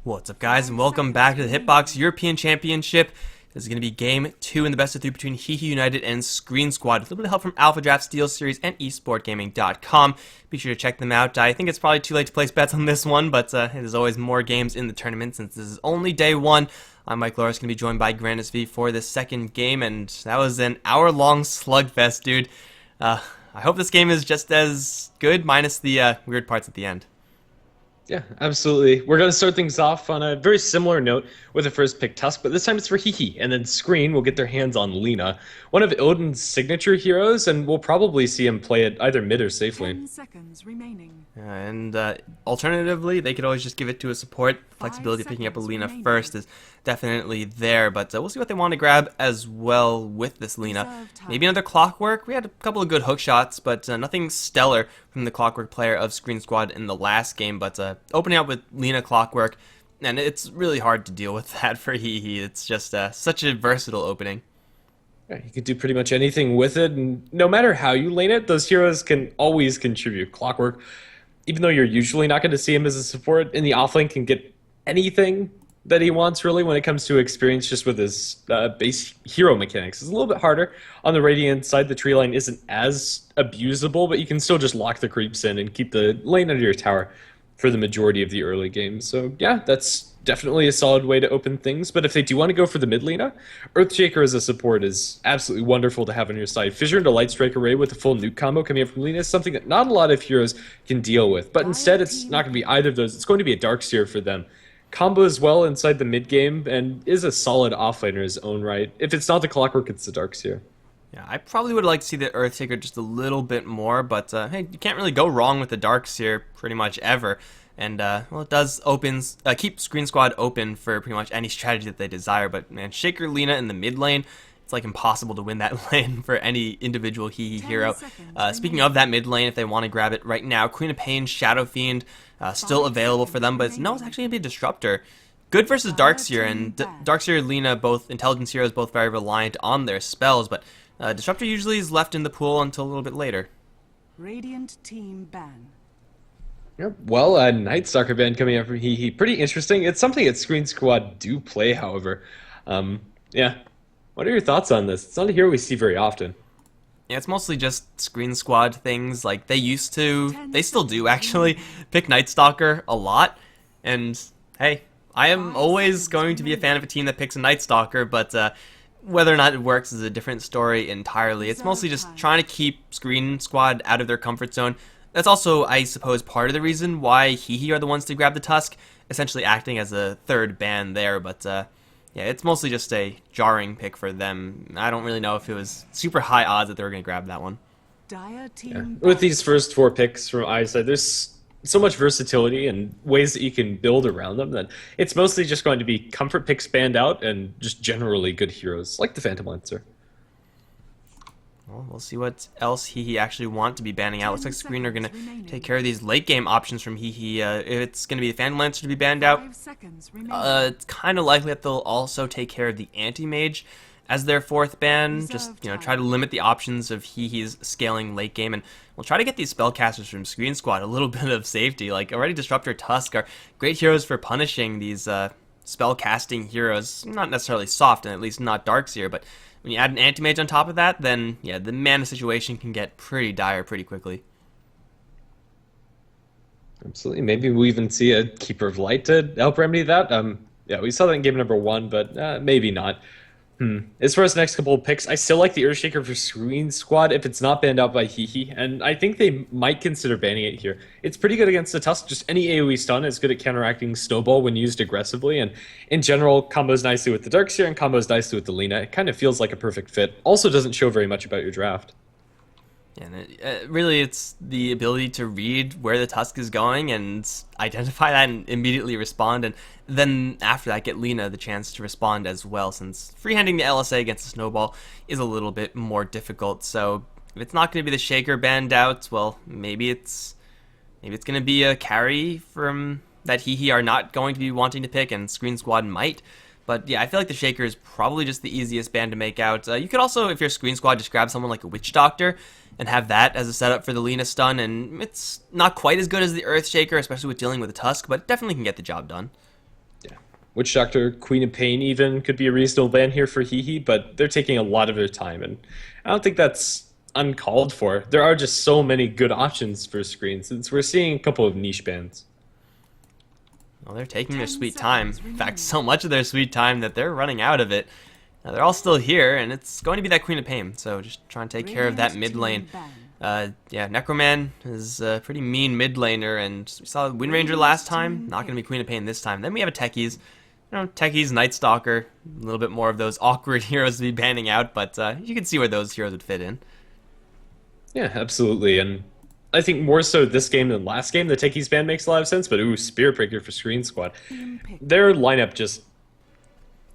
What's up, guys, and welcome back to the Hitbox European Championship. This is going to be Game 2 in the best of 3 between Hehe United and Sqreen Squad, with a little bit of help from Alpha Draft, Steel Series, and esportgaming.com. Be sure to check them out. I think it's probably too late to place bets on this one, but there's always more games in the tournament since this is only day 1. I'm Mikelorus, going to be joined by GrandisV for this second game, and that was an hour-long slugfest, dude. I hope this game is just as good, minus the weird parts at the end. Yeah, absolutely. We're going to start things off on a very similar note with the first pick Tusk, but this time it's for Hehe, and then Sqreen will get their hands on Lina, one of Odin's signature heroes, and we'll probably see him play it either mid or safe lane. 10 seconds remaining. And alternatively, they could always just give it to a support. Flexibility of picking up a Lina first is definitely there, but we'll see what they want to grab as well with this Lina. Maybe another Clockwork. We had a couple of good hook shots, but nothing stellar from the Clockwork player of Sqreen Squad in the last game. But opening up with Lina Clockwork, and it's really hard to deal with that for Hehe. It's just such a versatile opening. Yeah, you can do pretty much anything with it, and no matter how you lane it, those heroes can always contribute. Clockwork, even though you're usually not going to see him as a support, in the offlane can get anything that he wants, really, when it comes to experience just with his base hero mechanics. It's a little bit harder. On the Radiant side, the tree line isn't as abusable, but you can still just lock the creeps in and keep the lane under your tower for the majority of the early game. So yeah, that's definitely a solid way to open things. But if they do want to go for the mid laner, Earthshaker as a support is absolutely wonderful to have on your side. Fissure into Lightstrike Array with the full nuke combo coming up from Lina is something that not a lot of heroes can deal with. But instead, it's not going to be either of those. It's going to be a Darkseer for them. Combos well inside the mid game and is a solid offlaner in his own right. If it's not the Clockwork, it's the Darkseer. Yeah, I probably would like to see the Earthshaker just a little bit more, but hey, you can't really go wrong with the Darkseer pretty much ever. And, well, it does keep Sqreen Squad open for pretty much any strategy that they desire. But, man, Shaker Lina in the mid lane, it's like impossible to win that lane for any individual Hehe hero. Speaking of that mid lane, if they want to grab it right now, Queen of Pain, Shadow Fiend, still available for them, but no, it's actually going to be a Disruptor. Good versus Darkseer, and Darkseer and Lina, both intelligence heroes, both very reliant on their spells, but Disruptor usually is left in the pool until a little bit later. Radiant team ban. Yep. Well, a Night Stalker ban coming up from Hehe. Pretty interesting. It's something that Sqreen Squad do play, however. Yeah. What are your thoughts on this? It's not a hero we see very often. Yeah, it's mostly just Sqreen Squad things. Like, they still do actually, pick Night Stalker a lot. And, hey, I am always going to be a fan of a team that picks a Night Stalker, but whether or not it works is a different story entirely. It's mostly just trying to keep Sqreen Squad out of their comfort zone. That's also, I suppose, part of the reason why Hehe are the ones to grab the Tusk, essentially acting as a third ban there, but yeah, it's mostly just a jarring pick for them. I don't really know if it was super high odds that they were going to grab that one. Dire team With these first 4 picks from either side, there's so much versatility and ways that you can build around them that it's mostly just going to be comfort picks banned out and just generally good heroes, like the Phantom Lancer. Well, we'll see what else Hehe actually want to be banning out. Looks like Sqreen are going to take care of these late game options from Hehe. If it's going to be the Phantom Lancer to be banned out, it's kind of likely that they'll also take care of the Anti-Mage as their 4th ban. Just, try to limit the options of Hehe's scaling late game, and we'll try to get these spellcasters from Sqreen Squad a little bit of safety. Like, already Disruptor, Tusk are great heroes for punishing these spell-casting heroes. Not necessarily soft, and at least not Darkseer, but when you add an Anti-Mage on top of that, then, yeah, the mana situation can get pretty dire pretty quickly. Absolutely. Maybe we even see a Keeper of Light to help remedy that. Yeah, we saw that in game number 1, but maybe not. As far as the next couple of picks, I still like the Earthshaker for Sqreen Squad if it's not banned out by Hehe, and I think they might consider banning it here. It's pretty good against the Tusk. Just any AoE stun is good at counteracting Snowball when used aggressively, and in general, combos nicely with the Darkseer and combos nicely with the Lina. It kind of feels like a perfect fit. Also doesn't show very much about your draft. And really, it's the ability to read where the Tusk is going and identify that and immediately respond, and then after that get Lina the chance to respond as well, since freehanding the LSA against the Snowball is a little bit more difficult. So if it's not going to be the Shaker banned out, well, maybe it's going to be a carry from that Hehe are not going to be wanting to pick, and Sqreen Squad might. But yeah, I feel like the Shaker is probably just the easiest ban to make out. You could also, if you're Sqreen Squad, just grab someone like a Witch Doctor and have that as a setup for the Lina stun, and it's not quite as good as the Earthshaker, especially with dealing with a Tusk, but definitely can get the job done. Witch Doctor, Queen of Pain even could be a reasonable ban here for Hehe, but they're taking a lot of their time, and I don't think that's uncalled for. There are just so many good options for Sqreen, since we're seeing a couple of niche bans. Well, they're taking their sweet time. In fact, so much of their sweet time that they're running out of it. Now, they're all still here, and it's going to be that Queen of Pain, so just trying to take care of that mid lane. Yeah, Necroman is a pretty mean mid laner, and we saw Wind Ranger last time. Not going to be Queen of Pain this time. Then we have a Techies. You know, Techies, Night Stalker, a little bit more of those awkward heroes to be banning out, but you can see where those heroes would fit in. Yeah, absolutely, and I think more so this game than last game, the Techies ban makes a lot of sense, but ooh, Spirit Breaker for Sqreen Squad. Their lineup just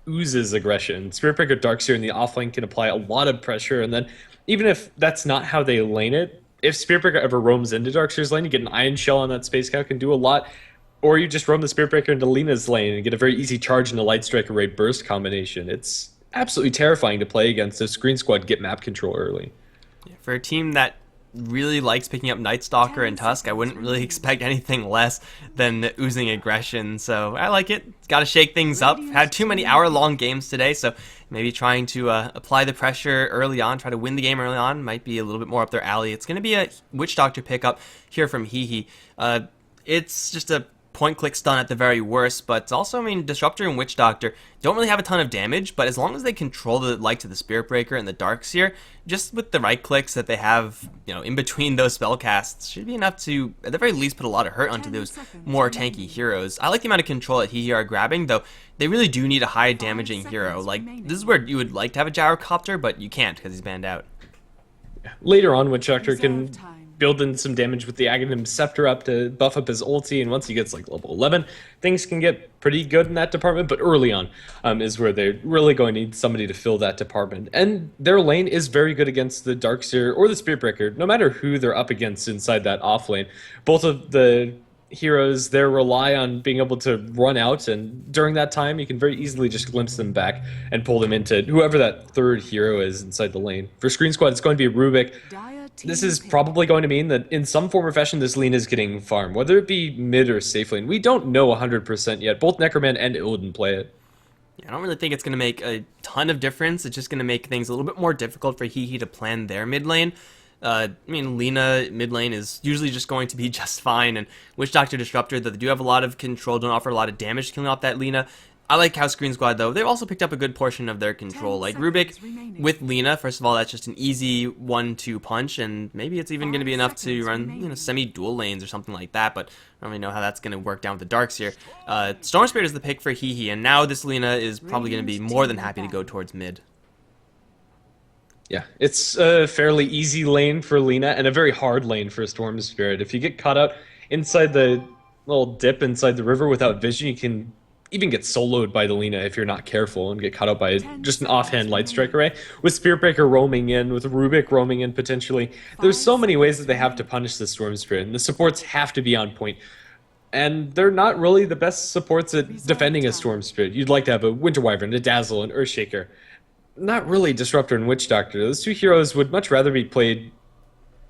oozes aggression. Spirit Breaker Darkseer in the offlane can apply a lot of pressure, and then even if that's not how they lane it, if Spirit Breaker ever roams into Darkseer's lane, you get an Iron Shell on that Space Cow, can do a lot. Or you just roam the Spirit Breaker into Lina's lane and get a very easy charge in the Light Strike Array burst combination. It's absolutely terrifying to play against if Sqreen Squad get map control early. Yeah, for a team that really likes picking up Night Stalker and Tusk, I wouldn't really expect anything less than oozing aggression, so I like it. Got to shake things up. Had too many hour-long games today, so maybe trying to apply the pressure early on, try to win the game early on, might be a little bit more up their alley. It's going to be a Witch Doctor pickup here from Hehe. It's just a point-click stun at the very worst, but also, I mean, Disruptor and Witch Doctor don't really have a ton of damage, but as long as they control the like to the Spirit Breaker and the Darkseer, just with the right clicks that they have, you know, in between those spell casts, should be enough to, at the very least, put a lot of hurt onto those more tanky heroes. I like the amount of control that Hehe are grabbing, though they really do need a high damaging hero. Like, this is where you would like to have a Gyrocopter, but you can't because he's banned out. Later on, Witch Doctor can build in some damage with the Aghanim Scepter up to buff up his ulti, and once he gets like level 11, things can get pretty good in that department, but early on is where they're really going to need somebody to fill that department. And their lane is very good against the Darkseer or the Spirit Breaker, no matter who they're up against inside that off lane. Both of the heroes there rely on being able to run out, and during that time you can very easily just glimpse them back and pull them into whoever that third hero is inside the lane. For Sqreen Squad, it's going to be Rubik. This is probably going to mean that in some form or fashion this lane is getting farm, whether it be mid or safe lane. We don't know 100% yet. Both Necroman and Illidan play it. Yeah, I don't really think it's going to make a ton of difference. It's just going to make things a little bit more difficult for Hehe to plan their mid lane. I mean, Lina mid lane is usually just going to be just fine, and Witch Doctor Disruptor, though they do have a lot of control, don't offer a lot of damage killing off that Lina. I like how Sqreen Squad, though, they've also picked up a good portion of their control. Like Rubik with Lina, first of all, that's just an easy 1-2 punch, and maybe it's even going to be enough to run, you know, semi-dual lanes or something like that, but I don't really know how that's going to work down with the Darkseer. Storm Spirit is the pick for Hehe, and now this Lina is probably going to be more than happy to go towards mid. Yeah, it's a fairly easy lane for Lina and a very hard lane for Storm Spirit. If you get caught out inside the little dip inside the river without vision, you can even get soloed by the Lina if you're not careful and get caught out by just an offhand Light Strike Array. With Spirit Breaker roaming in, with Rubik roaming in potentially, there's so many ways that they have to punish the Storm Spirit, and the supports have to be on point. And they're not really the best supports at defending a Storm Spirit. You'd like to have a Winter Wyvern, a Dazzle, an Earthshaker. Not really Disruptor and Witch Doctor. Those two heroes would much rather be played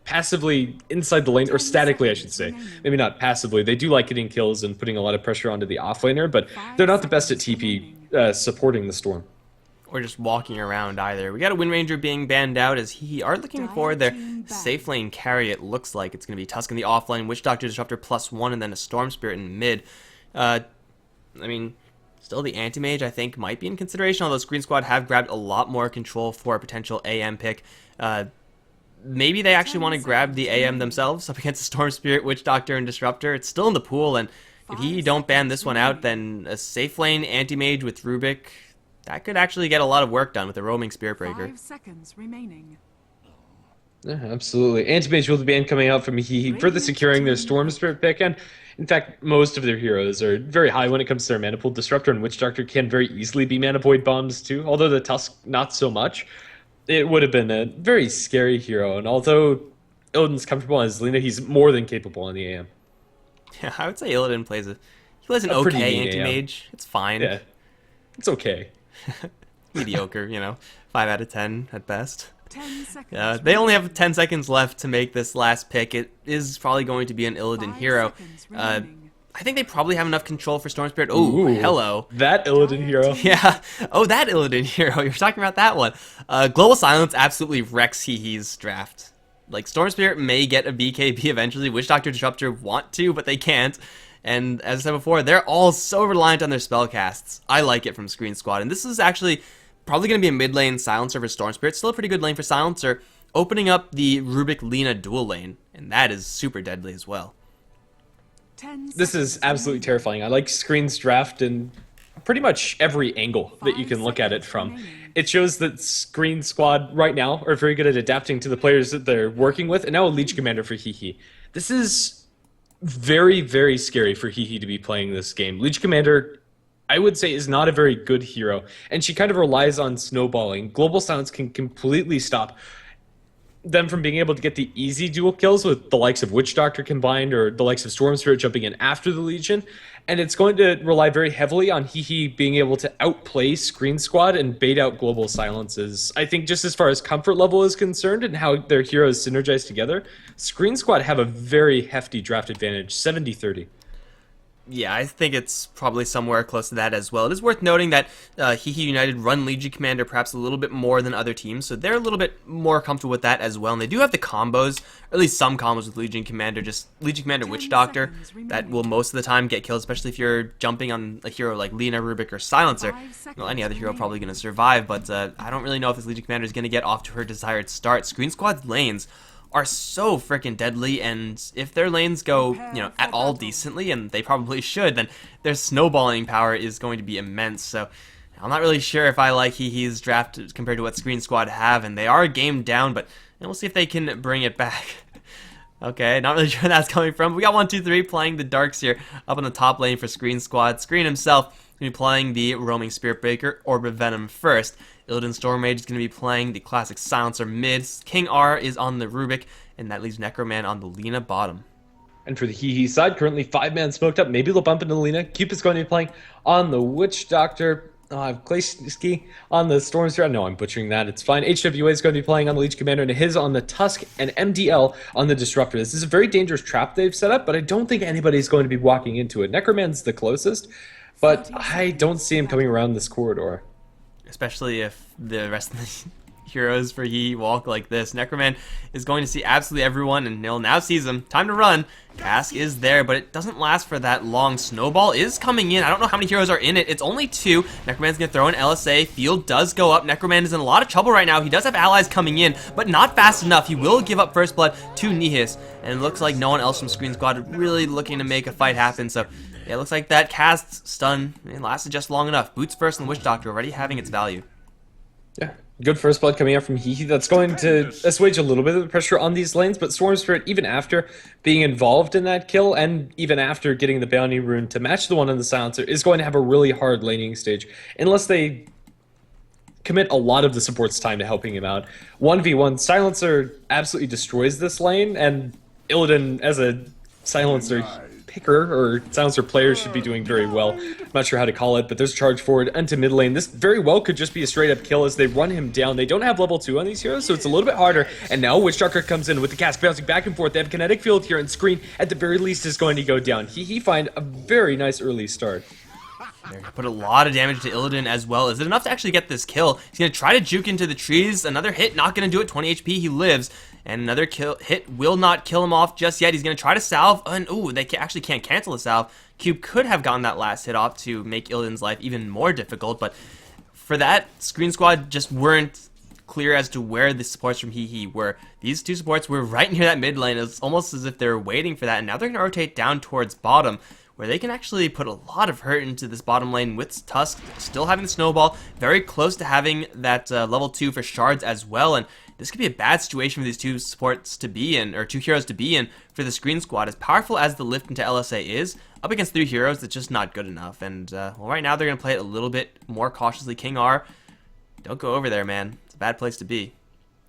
passively inside the lane, or statically, I should say. Maybe not passively. They do like getting kills and putting a lot of pressure onto the offlaner, but they're not the best at TP supporting the Storm. Or just walking around either. We got a Wind Ranger being banned out as Hehe are looking for their safe lane carry. It looks like it's going to be Tusk in the offlane, Witch Doctor Disruptor +1, and then a Storm Spirit in mid. I mean, still the Anti-Mage, I think, might be in consideration, although Sqreen Squad have grabbed a lot more control for a potential AM pick. Maybe they actually want to grab the AM themselves up against the Storm Spirit, Witch Doctor, and Disruptor. It's still in the pool, and if Hehe don't ban this one out, then a safe lane Anti-Mage with Rubik, that could actually get a lot of work done with a roaming Spirit Breaker. 5 seconds remaining. Yeah, absolutely. Anti-Mage will be ban coming out from Hehe, further securing their Storm Spirit pick, and in fact, most of their heroes are very high when it comes to their mana pool. Disruptor and Witch Doctor can very easily be mana void bombs too, although the Tusk not so much. It would have been a very scary hero, and although Illidan's comfortable as Lina, he's more than capable on the AM. Yeah, I would say Illidan plays an okay Anti-Mage. It's fine. Yeah, it's okay. Mediocre, you know, 5 out of 10 at best. 10 seconds. They only have 10 seconds left to make this last pick. It is probably going to be an Illidan hero. I think they probably have enough control for Storm Spirit. Oh, hello. That Illidan hero. Yeah. Oh, that Illidan hero. You're talking about that one. Global Silence absolutely wrecks Hehe's draft. Like, Storm Spirit may get a BKB eventually. Witch Doctor, Disruptor want to, but they can't. And as I said before, they're all so reliant on their spell casts. I like it from Sqreen Squad. And this is actually probably going to be a mid lane Silencer for Storm Spirit. Still a pretty good lane for Silencer. Opening up the Rubik Lina dual lane. And that is super deadly as well. This is absolutely terrifying. I like Sqreen's draft in pretty much every angle that you can look at it from. It shows that Sqreen Squad right now are very good at adapting to the players that they're working with, and now a Leech Commander for Hehe. This is very, very scary for Hehe to be playing this game. Leech Commander, I would say, is not a very good hero, and she kind of relies on snowballing. Global Silence can completely stop them from being able to get the easy dual kills with the likes of Witch Doctor combined or the likes of Storm Spirit jumping in after the Legion. And it's going to rely very heavily on Hehe being able to outplay Sqreen Squad and bait out Global Silences. I think just as far as comfort level is concerned and how their heroes synergize together, Sqreen Squad have a very hefty draft advantage, 70-30. Yeah, I think it's probably somewhere close to that as well. It is worth noting that Hehe United run Legion Commander perhaps a little bit more than other teams, so they're a little bit more comfortable with that as well. And they do have the combos, or at least some combos with Legion Commander, just Legion Commander Witch Doctor, that will most of the time get killed, especially if you're jumping on a hero like Lina, Rubik, or Silencer. Well, any other hero probably going to survive, but I don't really know if this Legion Commander is going to get off to her desired start. Sqreen Squad's lanes are so freaking deadly, and if their lanes go, you know, at all decently, and they probably should, then their snowballing power is going to be immense. So I'm not really sure if I like Hehe's draft compared to what Sqreen Squad have, and they are a game down, but we'll see if they can bring it back. Okay, not really sure where that's coming from. We got 1, 2, 3 playing the Darks here up on the top lane for Sqreen Squad. Sqreen himself going to be playing the Roaming Spirit Breaker, Orb of Venom first. Illidan Storm Mage is going to be playing the classic Silencer mid. King R is on the Rubik, and that leaves Necroman on the Lina bottom. And for the Hehe side, currently 5-man smoked up. Maybe they'll bump into Lina. Cupid's going to be playing on the Witch Doctor. Klaiski on the Storm Spirit. No, I'm butchering that. It's fine. HWA is going to be playing on the Leech Commander, and his on the Tusk, and MDL on the Disruptor. This is a very dangerous trap they've set up, but I don't think anybody's going to be walking into it. Necroman's the closest, but I don't see him coming around this corridor. Especially if the rest of the heroes for Hehe walk like this. Necroman is going to see absolutely everyone, and he'll now sees them. Time to run. Cask is there, but it doesn't last for that long. Snowball is coming in. I don't know how many heroes are in it. It's only 2. Necroman's going to throw an LSA. Field does go up. Necroman is in a lot of trouble right now. He does have allies coming in, but not fast enough. He will give up first blood to Nihis, and it looks like no one else from Sqreen Squad really looking to make a fight happen. So yeah, it looks like that cast stun lasted just long enough. Boots first and Witch Doctor already having its value. Yeah, good first blood coming out from Hehe. That's going to assuage a little bit of the pressure on these lanes, but Storm Spirit, even after being involved in that kill, and even after getting the bounty rune to match the one on the Silencer, is going to have a really hard laning stage, unless they commit a lot of the support's time to helping him out. 1v1, Silencer absolutely destroys this lane, and Illidan, as a Silencer picker or Silencer player, should be doing very well. I'm not sure how to call it, but there's a charge forward into mid lane. This very well could just be a straight up kill as they run him down. They don't have level 2 on these heroes, so it's a little bit harder. And now Witch Doctor comes in with the cast bouncing back and forth. They have kinetic field here, and Sqreen at the very least is going to go down. He find a very nice early start. They're gonna put a lot of damage to Illidan as well. Is it enough to actually get this kill? He's going to try to juke into the trees. Another hit, not going to do it. 20 HP, he lives. And another hit will not kill him off just yet. He's going to try to salve. And ooh, they actually can't cancel the salve. Cube could have gotten that last hit off to make Illidan's life even more difficult. But for that, Sqreen Squad just weren't clear as to where the supports from Hehe were. These two supports were right near that mid lane. It's almost as if they were waiting for that. And now they're going to rotate down towards bottom, where they can actually put a lot of hurt into this bottom lane with Tusk still having the snowball, very close to having that level 2 for shards as well. And this could be a bad situation for these two supports to be in, or two heroes to be in, for the Sqreen Squad. As powerful as the lift into LSA is, up against 3 heroes, it's just not good enough. And well, right now they're going to play it a little bit more cautiously. King R, don't go over there, man. It's a bad place to be.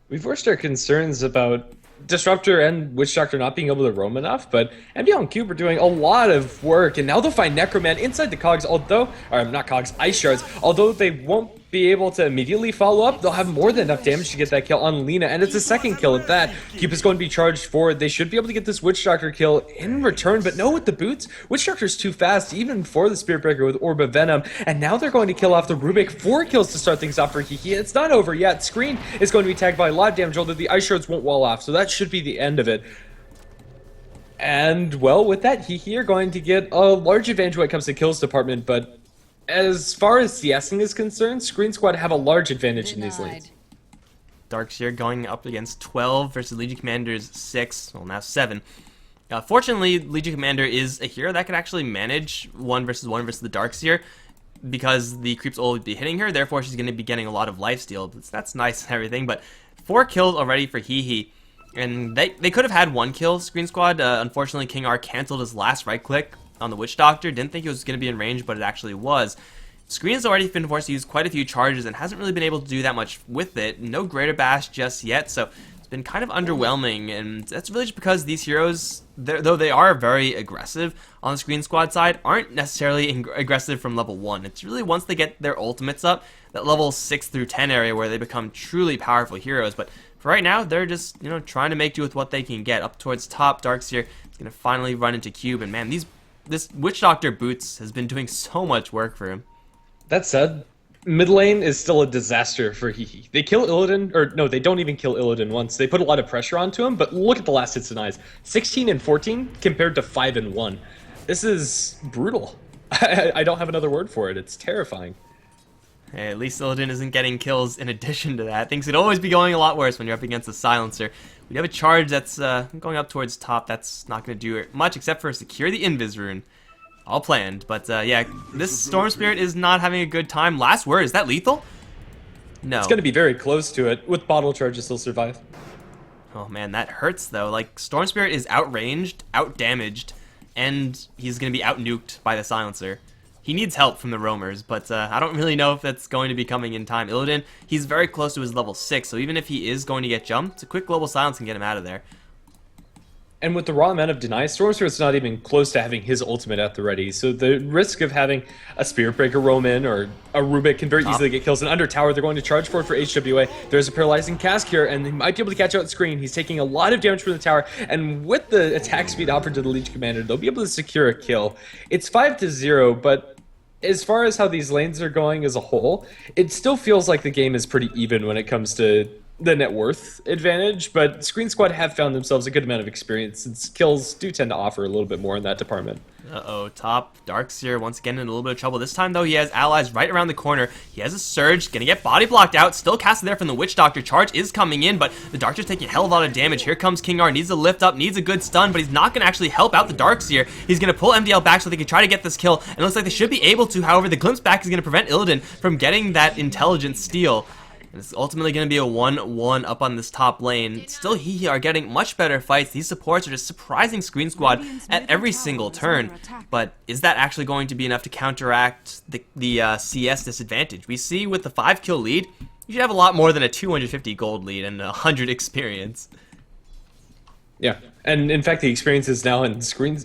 We've voiced our concerns about Disruptor and Witch Doctor not being able to roam enough, but MDL and Cube are doing a lot of work, and now they'll find Necroman inside the cogs, although, or not cogs, ice shards, although they won't be be able to immediately follow up, they'll have more than enough damage to get that kill on Lina, and it's a second kill at that. Cube is going to be charged forward. They should be able to get this Witch Doctor kill in return, but no, with the boots, Witch Doctor's too fast, even for the Spirit Breaker with Orb of Venom, and now they're going to kill off the Rubik. 4 kills to start things off for Hehe. It's not over yet. Sqreen is going to be tagged by a lot of damage, although the Ice Shards won't wall off, so that should be the end of it. And, well, with that, Hehe are going to get a large advantage when it comes to kills department, but as far as CSing is concerned, Sqreen Squad have a large advantage in these lanes. Darkseer going up against 12 versus Legion Commander's 6, well now 7. Fortunately, Legion Commander is a hero that can actually manage 1 versus the Darkseer because the creeps will be hitting her, therefore she's going to be getting a lot of lifesteal. That's nice and everything, but 4 kills already for Hehe. And they could have had 1 kill, Sqreen Squad. Unfortunately, King R canceled his last right click on the Witch Doctor. Didn't think it was going to be in range, but it actually was. Sqreen has already been forced to use quite a few charges and hasn't really been able to do that much with it. No Greater Bash just yet, so it's been kind of underwhelming. And that's really just because these heroes, though they are very aggressive on the Sqreen Squad side, aren't necessarily aggressive from level 1. It's really once they get their ultimates up, that level 6 through 10 area where they become truly powerful heroes. But for right now, they're just, trying to make do with what they can get. Up towards top, Darkseer is going to finally run into Cube, and man, this Witch Doctor Boots has been doing so much work for him. That said, mid lane is still a disaster for Hehe. They kill Illidan, or no, they don't even kill Illidan once. They put a lot of pressure onto him, but look at the last hits and eyes. 16 and 14 compared to 5 and 1. This is brutal. I don't have another word for it. It's terrifying. Hey, at least Illidan isn't getting kills in addition to that. Things could always be going a lot worse when you're up against a Silencer. We have a charge that's going up towards top. That's not going to do much except for secure the Invis rune. All planned, but yeah, this Storm Spirit is not having a good time. Last word, is that lethal? No. It's going to be very close to it. With bottle charges, he'll survive. Oh man, that hurts though. Like, Storm Spirit is outranged, outdamaged, and he's going to be out-nuked by the Silencer. He needs help from the roamers, but I don't really know if that's going to be coming in time. Illidan, he's very close to his level 6, so even if he is going to get jumped, a quick global silence can get him out of there. And with the raw amount of deny, Storm Spirit's not even close to having his ultimate at the ready, so the risk of having a Spirit Breaker roam in or a Rubik can very easily get kills. And under tower, they're going to charge for it for HWA. There's a Paralyzing Cask here, and they might be able to catch out Sqreen. He's taking a lot of damage from the tower, and with the attack speed offered to the Legion Commander, they'll be able to secure a kill. It's 5-0, but as far as how these lanes are going as a whole, it still feels like the game is pretty even when it comes to the net worth advantage, but Sqreen Squad have found themselves a good amount of experience since kills do tend to offer a little bit more in that department. Uh-oh, top Darkseer once again in a little bit of trouble. This time, though, he has allies right around the corner. He has a Surge, gonna get body blocked out, still casted there from the Witch Doctor. Charge is coming in, but the Darkseer's taking a hell of a lot of damage. Here comes King R, needs a lift up, needs a good stun, but he's not gonna actually help out the Darkseer. He's gonna pull MDL back so they can try to get this kill, and it looks like they should be able to. However, the glimpse back is gonna prevent Illidan from getting that intelligent steal. And it's ultimately going to be a 1-1 up on this top lane. Still, Hehe are getting much better fights. These supports are just surprising Sqreen Squad at every single turn. But is that actually going to be enough to counteract the CS disadvantage? We see with the 5-kill lead, you should have a lot more than a 250 gold lead and 100 experience. Yeah, and in fact, the experience is now in Sqreen's,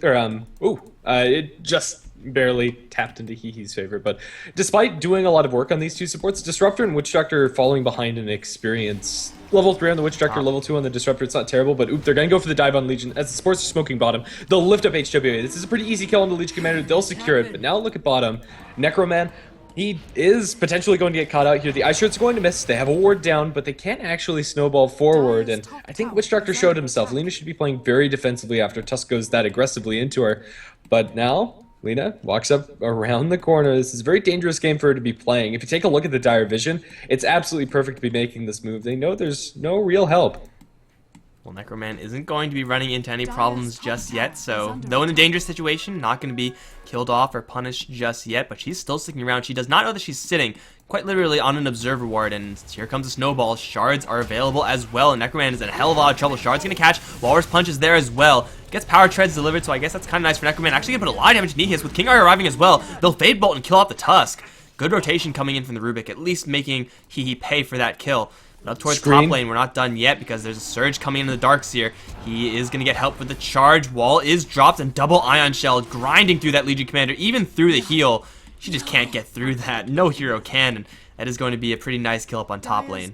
it just barely tapped into Hehe's favor, but despite doing a lot of work on these two supports, Disruptor and Witch Doctor falling behind in experience. Level 3 on the Witch Doctor, level 2 on the Disruptor, it's not terrible, but they're gonna go for the dive on Legion. As the supports are smoking bottom, they'll lift up HWA. This is a pretty easy kill on the Legion Commander, they'll secure it, but now look at bottom. Necroman, he is potentially going to get caught out here. The Ice Shard's going to miss, they have a ward down, but they can't actually snowball forward, and I think Witch Doctor showed himself. Lina should be playing very defensively after Tusk goes that aggressively into her, but now Lina walks up around the corner. This is a very dangerous game for her to be playing. If you take a look at the dire vision, it's absolutely perfect to be making this move. They know there's no real help. Well, Necroman isn't going to be running into any problems just yet, so though in a dangerous situation, not going to be killed off or punished just yet, but she's still sticking around. She does not know that she's sitting quite literally on an observer ward, and here comes a snowball. Shards are available as well, and Necroman is in a hell of a lot of trouble. Shards going to catch. Walrus Punch is there as well. Gets power treads delivered, so I guess that's kind of nice for Necroman. Actually going to put a lot of damage in Nihis with King R arriving as well. They'll Fade Bolt and kill off the Tusk. Good rotation coming in from the Rubik, at least making Hehe pay for that kill. But up towards top lane, we're not done yet because there's a Surge coming into the Darkseer. He is going to get help with the charge. Wall is dropped and double Ion Shell grinding through that Legion Commander, even through the heal. She just can't get through that. No hero can. And that is going to be a pretty nice kill up on top lane.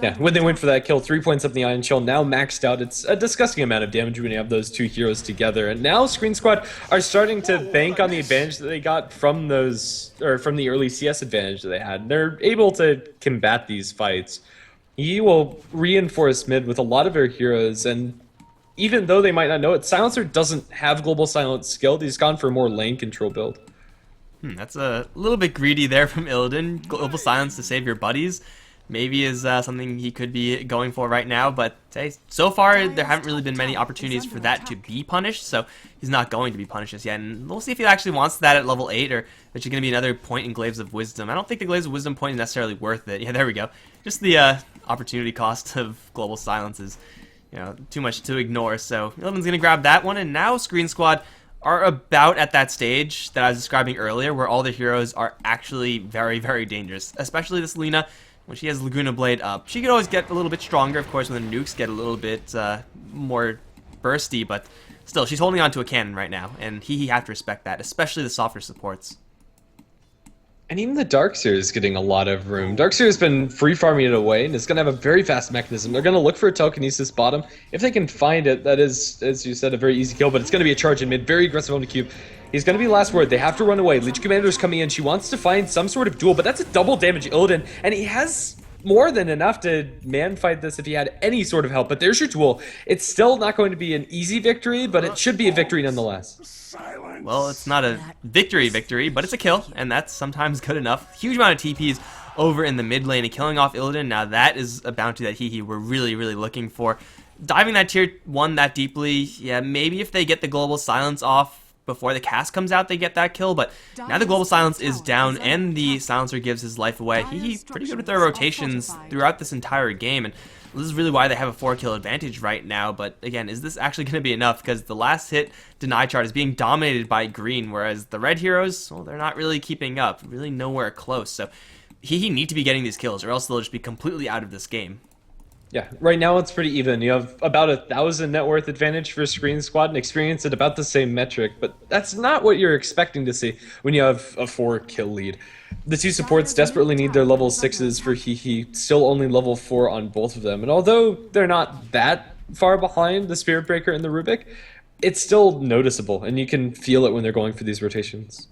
Yeah, when they went for that kill, 3 points up in the Iron Shell, now maxed out. It's a disgusting amount of damage when you have those two heroes together. And now Sqreen Squad are starting to bank on the advantage that they got from those, or from the early CS advantage that they had. They're able to combat these fights. He will reinforce mid with a lot of their heroes, and even though they might not know it, Silencer doesn't have Global Silence skill. He's gone for a more lane control build. That's a little bit greedy there from Illidan. Global Silence to save your buddies maybe is something he could be going for right now, but hey, so far there haven't really been many opportunities for that to be punished, so he's not going to be punished just yet, and we'll see if he actually wants that at level 8, or it's going to be another point in Glaives of Wisdom. I don't think the Glaives of Wisdom point is necessarily worth it. Yeah, there we go. Just the opportunity cost of Global Silence is, you know, too much to ignore, so Illidan's going to grab that one, and now Sqreen Squad are about at that stage that I was describing earlier, where all the heroes are actually very, very dangerous, especially this Lina. When she has Laguna Blade up, she could always get a little bit stronger, of course, when the nukes get a little bit more bursty, but still, she's holding on to a cannon right now, and Hehe have to respect that, especially the softer supports. And even the Darkseer is getting a lot of room. Darkseer has been free farming it away, and it's going to have a very fast mechanism. They're going to look for a telekinesis bottom. If they can find it, that is, as you said, a very easy kill, but it's going to be a charge in mid, very aggressive on the cube. He's going to be last word. They have to run away. Legion Commander's coming in. She wants to find some sort of duel, but that's a double damage Illidan, and he has more than enough to man fight this if he had any sort of help. But there's your duel. It's still not going to be an easy victory, but it should be a victory nonetheless. Well, it's not a victory, but it's a kill, and that's sometimes good enough. Huge amount of TPs over in the mid lane and killing off Illidan. Now that is a bounty that Hehe were really, really looking for. Diving that tier 1 that deeply, yeah, maybe if they get the Global Silence off before the cast comes out, they get that kill, but now the Global Silence is down and the Silencer gives his life away. Hehe pretty good with their rotations throughout this entire game, and this is really why they have a 4-kill advantage right now. But again, is this actually going to be enough? Because the last hit deny chart is being dominated by green, whereas the red heroes, well, they're not really keeping up, really nowhere close. So Hehe need to be getting these kills, or else they'll just be completely out of this game. Yeah, right now it's pretty even. You have about 1,000 net worth advantage for Sqreen Squad and experience at about the same metric, but that's not what you're expecting to see when you have a 4-kill lead. The two supports desperately need their level 6s for Hehe, still only level 4 on both of them, and although they're not that far behind the Spirit Breaker and the Rubik, it's still noticeable, and you can feel it when they're going for these rotations.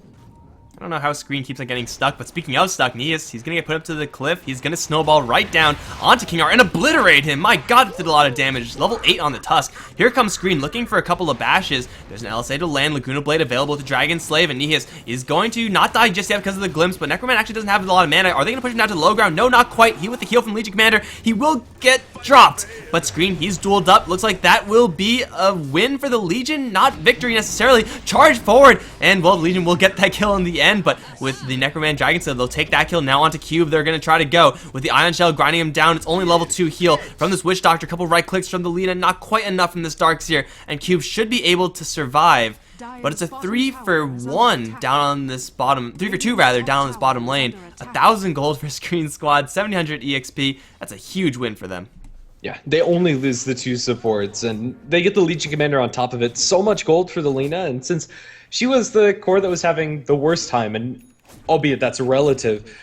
I don't know how Sqreen keeps on getting stuck, but speaking of stuck, he's going to get put up to the cliff. He's going to snowball right down onto King R and obliterate him. My god, that did a lot of damage. Level 8 on the Tusk. Here comes Sqreen looking for a couple of bashes. There's an LSA to land. Laguna Blade available with the Dragon Slave, and Nihis is going to not die just yet because of the glimpse, but Necroman actually doesn't have a lot of mana. Are they going to push him down to the low ground? No, not quite. He with the heal from Legion Commander. He will get dropped, but Sqreen, he's dueled up. Looks like that will be a win for the Legion. Not victory necessarily. Charge forward, and well, the Legion will get that kill in the end, but with the Necroman Dragon Slave, they'll take that kill now onto Cube. They're going to try to go with the Ion Shell grinding him down. It's only level 2 heal from this Witch Doctor. A couple right clicks from the Lina, not quite enough from this Darkseer, and Cube should be able to survive. But it's a 3-for-1 down on this bottom, 3-for-2 rather, down on this bottom lane. 1,000 gold for Sqreen Squad, 700 EXP. That's a huge win for them. Yeah, they only lose the two supports, and they get the Legion Commander on top of it. So much gold for the Lina, and since she was the core that was having the worst time, and albeit that's relative,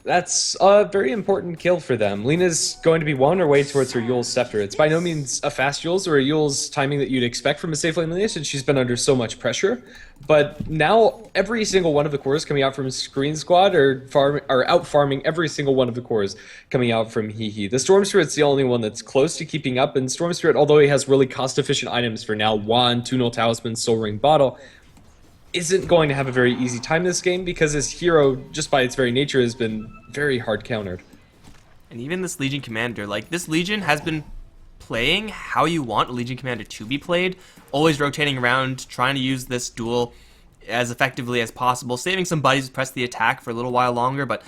that's a very important kill for them. Lina's going to be on her way towards her Yule's Scepter. It's by no means a fast Yule's or a Yule's timing that you'd expect from a safe lane Lina, since she's been under so much pressure. But now every single one of the cores coming out from Sqreen Squad are out farming every single one of the cores coming out from Hehe. The Storm Spirit's the only one that's close to keeping up, and Storm Spirit, although he has really cost-efficient items for now, Wand, Tunal Talisman, Soul Ring Bottle, isn't going to have a very easy time this game because his hero, just by its very nature, has been very hard countered. And even this Legion Commander, like, this Legion has been playing how you want a Legion Commander to be played, always rotating around, trying to use this duel as effectively as possible, saving some buddies to press the attack for a little while longer, but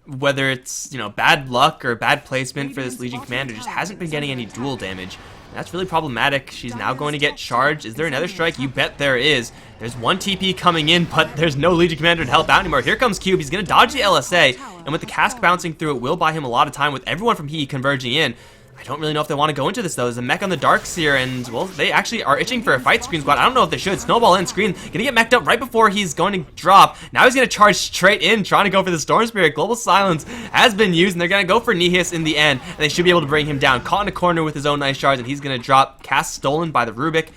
whether it's, you know, bad luck or bad placement for this Legion Commander, just hasn't been getting any duel damage. That's really problematic. She's now going to get charged. Is there another strike? You bet there is. There's one TP coming in, but there's no Legion Commander to help out anymore. Here comes Cube. He's going to dodge the LSA, and with the cask bouncing through, it will buy him a lot of time with everyone from Hehe converging in. I don't really know if they want to go into this though. There's a mech on the Darkseer, and well, they actually are itching for a fight. Screen Squad, I don't know if they should. Snowball in, Screen gonna get mech'd up right before he's going to drop. Now he's gonna charge straight in, trying to go for the Storm Spirit. Global Silence has been used, and they're gonna go for Nihis in the end, and they should be able to bring him down. Caught in a corner with his own Ice Shards, and he's gonna drop. Cast stolen by the Rubik.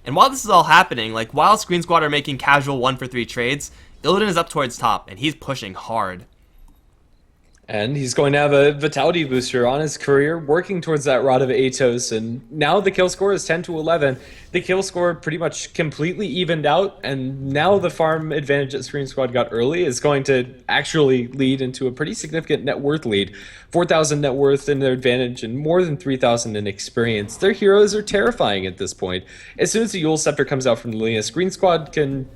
And while this is all happening, like while Screen Squad are making casual 1-for-3 trades, Illidan is up towards top, and he's pushing hard. And he's going to have a Vitality booster on his career, working towards that Rod of Atos, and now the kill score is 10-11. The kill score pretty much completely evened out, and now the farm advantage that Screen Squad got early is going to actually lead into a pretty significant net worth lead. 4,000 net worth in their advantage and more than 3,000 in experience. Their heroes are terrifying at this point. As soon as the Yule Scepter comes out from the Lina, Screen Squad can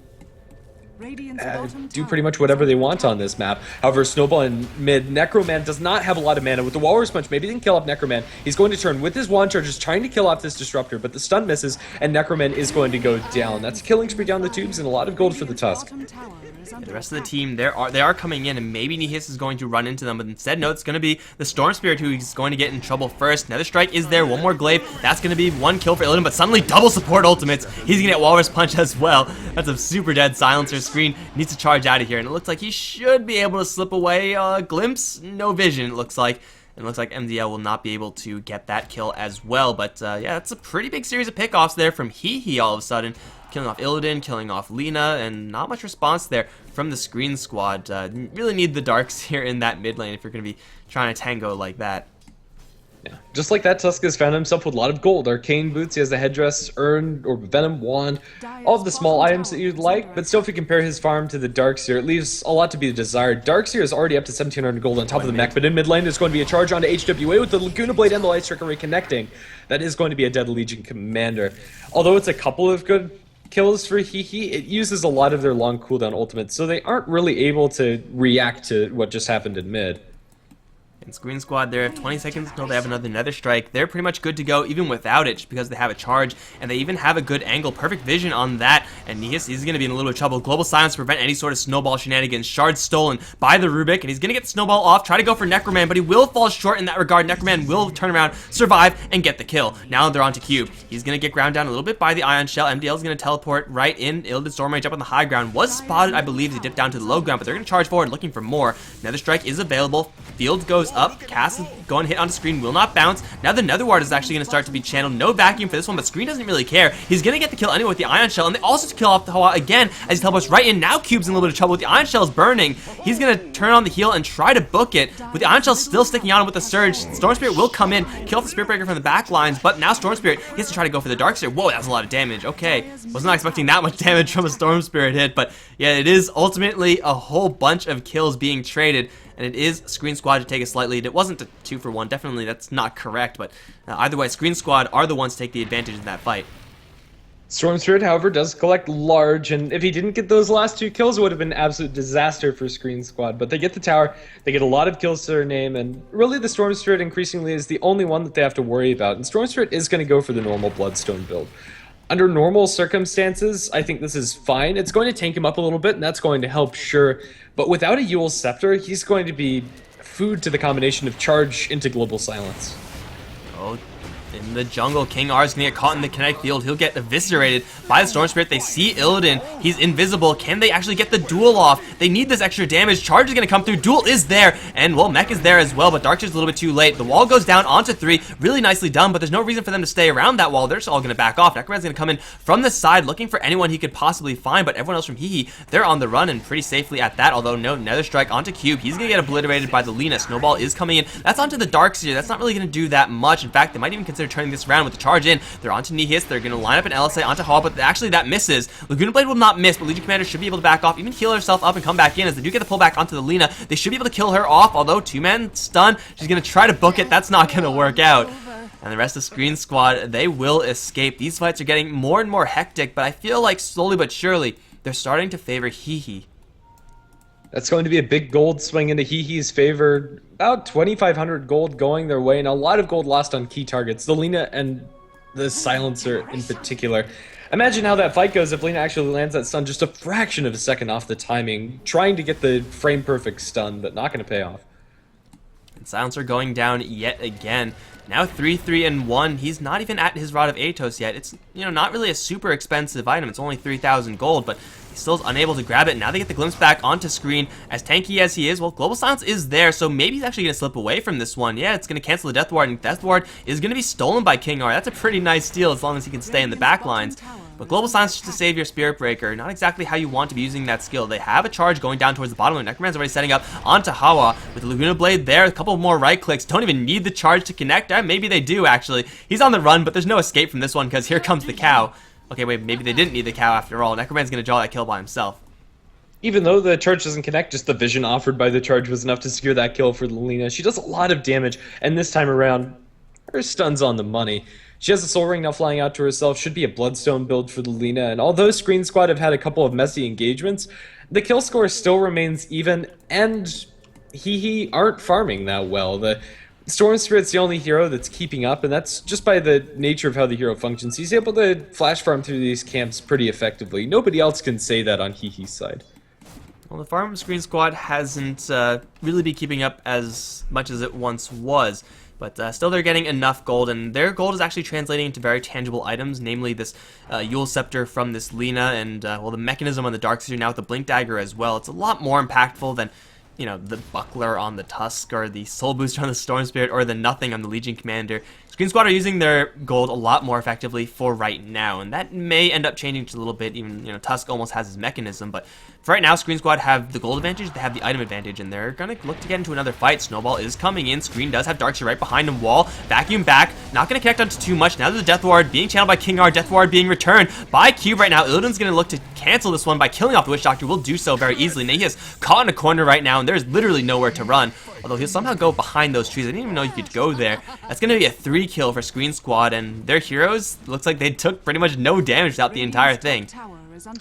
do pretty much whatever they want on this map. However, Snowball in mid, Necroman does not have a lot of mana. With the Walrus Punch, maybe they can kill off Necroman. He's going to turn with his wand charges, trying to kill off this Disruptor, but the stun misses, and Necroman is going to go down. That's a killing spree down the tubes and a lot of gold for the Tusk. Yeah, the rest of the team, they are coming in, and maybe Nihis is going to run into them, but instead, no, it's going to be the Storm Spirit who is going to get in trouble first. Another strike is there, one more glaive. That's going to be one kill for Illidan, but suddenly double support ultimates. He's going to get Walrus Punch as well. That's a super dead silencer. Screen needs to charge out of here, and it looks like he should be able to slip away. Glimpse, no vision, it looks like. And it looks like MDL will not be able to get that kill as well, but yeah, that's a pretty big series of pickoffs there from Hehe all of a sudden. Killing off Illidan, killing off Lina, and not much response there from the Screen Squad. Really need the Darks here in that mid lane if you're going to be trying to tango like that. Yeah. Just like that, Tusk has found himself with a lot of gold. Arcane boots, he has the headdress, urn, or venom wand, all of the small items that you'd like, but still if you compare his farm to the Darkseer, it leaves a lot to be desired. Darkseer is already up to 1,700 gold on top of the mech, but in mid lane there's going to be a charge onto HWA with the Laguna Blade and the Light Striker reconnecting. That is going to be a dead Legion Commander. Although it's a couple of good kills for Hehe, it uses a lot of their long cooldown ultimates, so they aren't really able to react to what just happened in mid. And Screen Squad, they have 20 seconds until they have another Nether Strike. They're pretty much good to go even without it, just because they have a charge, and they even have a good angle. Perfect vision on that, and Nihis is going to be in a little bit of trouble. Global Silence to prevent any sort of snowball shenanigans. Shard stolen by the Rubik, and he's going to get the snowball off, try to go for Necroman, but he will fall short in that regard. Necroman will turn around, survive, and get the kill. Now they're onto Cube. He's going to get ground down a little bit by the Ion Shell. MDL is going to teleport right in. Illidan Storm Rage up on the high ground. Was spotted, I believe, to dip down to the low ground, but they're going to charge forward looking for more. Nether Strike is available. Field goes up. Cast is going to hit onto Screen, will not bounce. Now the Nether Ward is actually going to start to be channeled. No vacuum for this one, but Screen doesn't really care. He's going to get the kill anyway with the Ion Shell, and they also kill off the Hoa again as he teleports right in. Now Cube's in a little bit of trouble with the Ion Shell is burning. He's going to turn on the heal and try to book it. With the Ion Shell still sticking on him with the Surge, Storm Spirit will come in, kill off the Spirit Breaker from the back lines, but now Storm Spirit gets to try to go for the Darkseer. Whoa, that was a lot of damage. Okay, was not expecting that much damage from a Storm Spirit hit, but yeah, it is ultimately a whole bunch of kills being traded. And it is Screen Squad to take a slight lead. It wasn't a 2-for-1, definitely that's not correct, but either way, Screen Squad are the ones to take the advantage in that fight. Storm Spirit, however, does collect large, and if he didn't get those last two kills, it would have been an absolute disaster for Screen Squad. But they get the tower, they get a lot of kills to their name, and really the Storm Spirit increasingly is the only one that they have to worry about. And Storm Spirit is going to go for the normal Bloodstone build. Under normal circumstances, I think this is fine. It's going to tank him up a little bit, and that's going to help, sure. But without a Yule Scepter, he's going to be food to the combination of charge into Global Silence. Oh, in the jungle, King R is going to get caught in the kinetic field. He'll get eviscerated by the Storm Spirit. They see Illidan. He's invisible. Can they actually get the duel off? They need this extra damage. Charge is going to come through. Duel is there. And, well, Mech is there as well, but Darkseer's a little bit too late. The wall goes down onto 3. Really nicely done, but there's no reason for them to stay around that wall. They're just all going to back off. Necroman's going to come in from the side looking for anyone he could possibly find, but everyone else from Hehe, they're on the run and pretty safely at that, although no Nether Strike onto Cube. He's going to get obliterated by the Lina. Snowball is coming in. That's onto the Darkseer. That's not really going to do that much. In fact, they might even consider turning this around with the charge in. They're onto Nihis. They're going to line up an LSA onto Hall, but actually that misses. Laguna Blade will not miss, but Legion Commander should be able to back off, even heal herself up and come back in as they do get the pullback onto the Lina. They should be able to kill her off, although 2-man stun. She's going to try to book it. That's not going to work out. And the rest of Screen Squad, they will escape. These fights are getting more and more hectic, but I feel like slowly but surely they're starting to favor Hehe. That's going to be a big gold swing into Hehe's favor. About 2,500 gold going their way, and a lot of gold lost on key targets. The Lina and the Silencer in particular. Imagine how that fight goes if Lina actually lands that stun just a fraction of a second off the timing, trying to get the frame-perfect stun, but not going to pay off. And Silencer going down yet again. Now 3-3-1. He's not even at his Rod of Atos yet. It's, you know, not really a super expensive item. It's only 3,000 gold, but he still is unable to grab it. Now they get the glimpse back onto Sqreen. As tanky as he is, well, Global Silence is there, so maybe he's actually going to slip away from this one. Yeah, it's going to cancel the Death Ward, and Death Ward is going to be stolen by King R. That's a pretty nice steal as long as he can stay in the back lines. But Global Silence just to save your Spirit Breaker. Not exactly how you want to be using that skill. They have a charge going down towards the bottom lane. Necroman's already setting up onto Hawa with the Laguna Blade there. A couple more right clicks. Don't even need the charge to connect. Maybe they do, actually. He's on the run, but there's no escape from this one because here comes the cow. Okay, wait, maybe they didn't need the cow after all. Necroman's going to draw that kill by himself. Even though the charge doesn't connect, just the vision offered by the charge was enough to secure that kill for Lina. She does a lot of damage, and this time around, her stun's on the money. She has a Soul Ring now flying out to herself, should be a Bloodstone build for the Lina, and although Sqreen Squad have had a couple of messy engagements, the kill score still remains even, and Hehe aren't farming that well. The Storm Spirit's the only hero that's keeping up, and that's just by the nature of how the hero functions. He's able to flash farm through these camps pretty effectively. Nobody else can say that on Hehe's side. Well, the farm Sqreen Squad hasn't really been keeping up as much as it once was. But still, they're getting enough gold, and their gold is actually translating into very tangible items, namely this Yule Scepter from this Lina, and, well, the mechanism on the Darkseer now with the Blink Dagger as well. It's a lot more impactful than, you know, the Buckler on the Tusk, or the Soul Booster on the Storm Spirit, or the Nothing on the Legion Commander. Sqreen Squad are using their gold a lot more effectively for right now, and that may end up changing just a little bit. Even, you know, Tusk almost has his mechanism, but for right now, Sqreen Squad have the gold advantage, they have the item advantage, and they're gonna look to get into another fight. Snowball is coming in. Sqreen does have Darkseer right behind him. Wall, vacuum back, not gonna connect onto too much. Now there's a Death Ward being channeled by King R. Death Ward being returned by Cube right now. Illidan's gonna look to cancel this one by killing off the Witch Doctor. Will do so very easily. Now he is caught in a corner right now, and there's literally nowhere to run. Although he'll somehow go behind those trees. I didn't even know you could go there. That's going to be a 3 kill for Sqreen Squad, and their heroes, looks like they took pretty much no damage throughout the entire thing.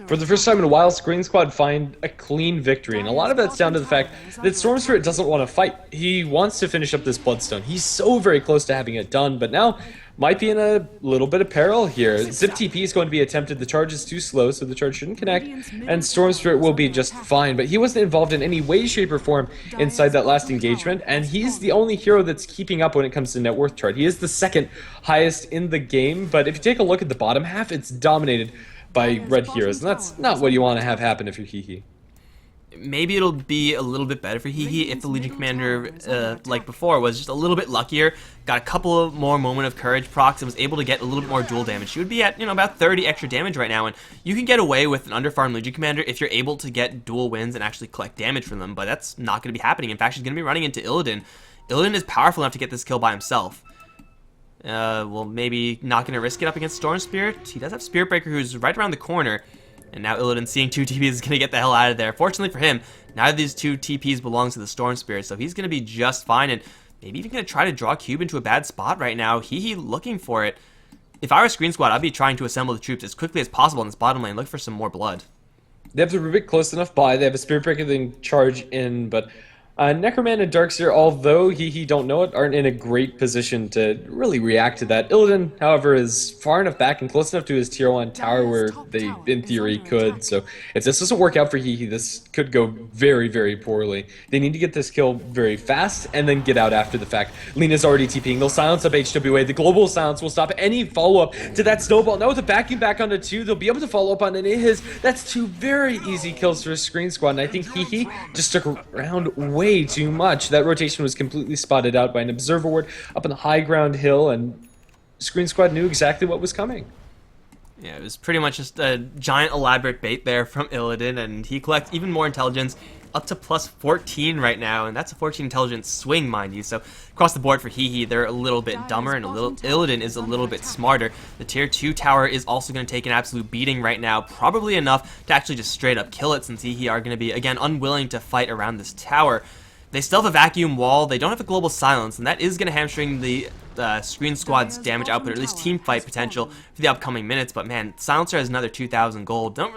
For the first time in a while, Sqreen Squad find a clean victory, and a lot of that's down to the fact that Storm Spirit doesn't want to fight. He wants to finish up this Bloodstone. He's so very close to having it done, but now might be in a little bit of peril here. Zip TP is going to be attempted. The charge is too slow, so the charge shouldn't connect, and Storm Spirit will be just fine. But he wasn't involved in any way, shape, or form inside that last engagement, and he's the only hero that's keeping up when it comes to net worth chart. He is the second highest in the game, but if you take a look at the bottom half, it's dominated by red heroes, and that's not what you want to have happen if you're Hehe. Maybe it'll be a little bit better for Hehe if the Legion Commander, like before, was just a little bit luckier, got a couple of more Moment of Courage procs, and was able to get a little bit more dual damage. She would be at, you know, about 30 extra damage right now, and you can get away with an underfarmed Legion Commander if you're able to get dual wins and actually collect damage from them, but that's not going to be happening. In fact, she's going to be running into Illidan. Illidan is powerful enough to get this kill by himself. Well, maybe not going to risk it up against Storm Spirit. He does have Spirit Breaker, who's right around the corner. And now Illidan, seeing 2 TPs, is going to get the hell out of there. Fortunately for him, neither of these 2 TPs belongs to the Storm Spirit, so he's going to be just fine. And maybe even going to try to draw Cube into a bad spot right now. Hehe looking for it. If I were Sqreen Squad, I'd be trying to assemble the troops as quickly as possible in this bottom lane. Look for some more blood. They have the Rubik close enough by. They have a Spirit Breaker that can charge in, but Necroman and Darkseer, although Hehe don't know it, aren't in a great position to really react to that. Illidan, however, is far enough back and close enough to his tier 1 tower where they, in theory, could. So if this doesn't work out for Hehe, this could go very, very poorly. They need to get this kill very fast and then get out after the fact. Lina's already TPing. They'll silence up HWA. The global silence will stop any follow-up to that snowball. Now with a vacuum back onto 2, they'll be able to follow up on an his. That's 2 very easy kills for Sqreen Squad, and I think Hehe just stuck around way too much. That rotation was completely spotted out by an observer ward up on the high ground hill, and Sqreen Squad knew exactly what was coming. Yeah, it was pretty much just a giant elaborate bait there from Illidan, and he collects even more intelligence, up to plus 14 right now, and that's a 14 intelligence swing, mind you. So across the board for Hehe, they're a little bit dumber, and Illidan is a little bit smarter. The tier 2 tower is also going to take an absolute beating right now, probably enough to actually just straight up kill it, since Hehe are going to be, again, unwilling to fight around this tower. They still have a vacuum wall, they don't have a global silence, and that is going to hamstring the Sqreen Squad's damage output, or at least team fight potential for the upcoming minutes. But man, Silencer has another 2,000 gold. I'm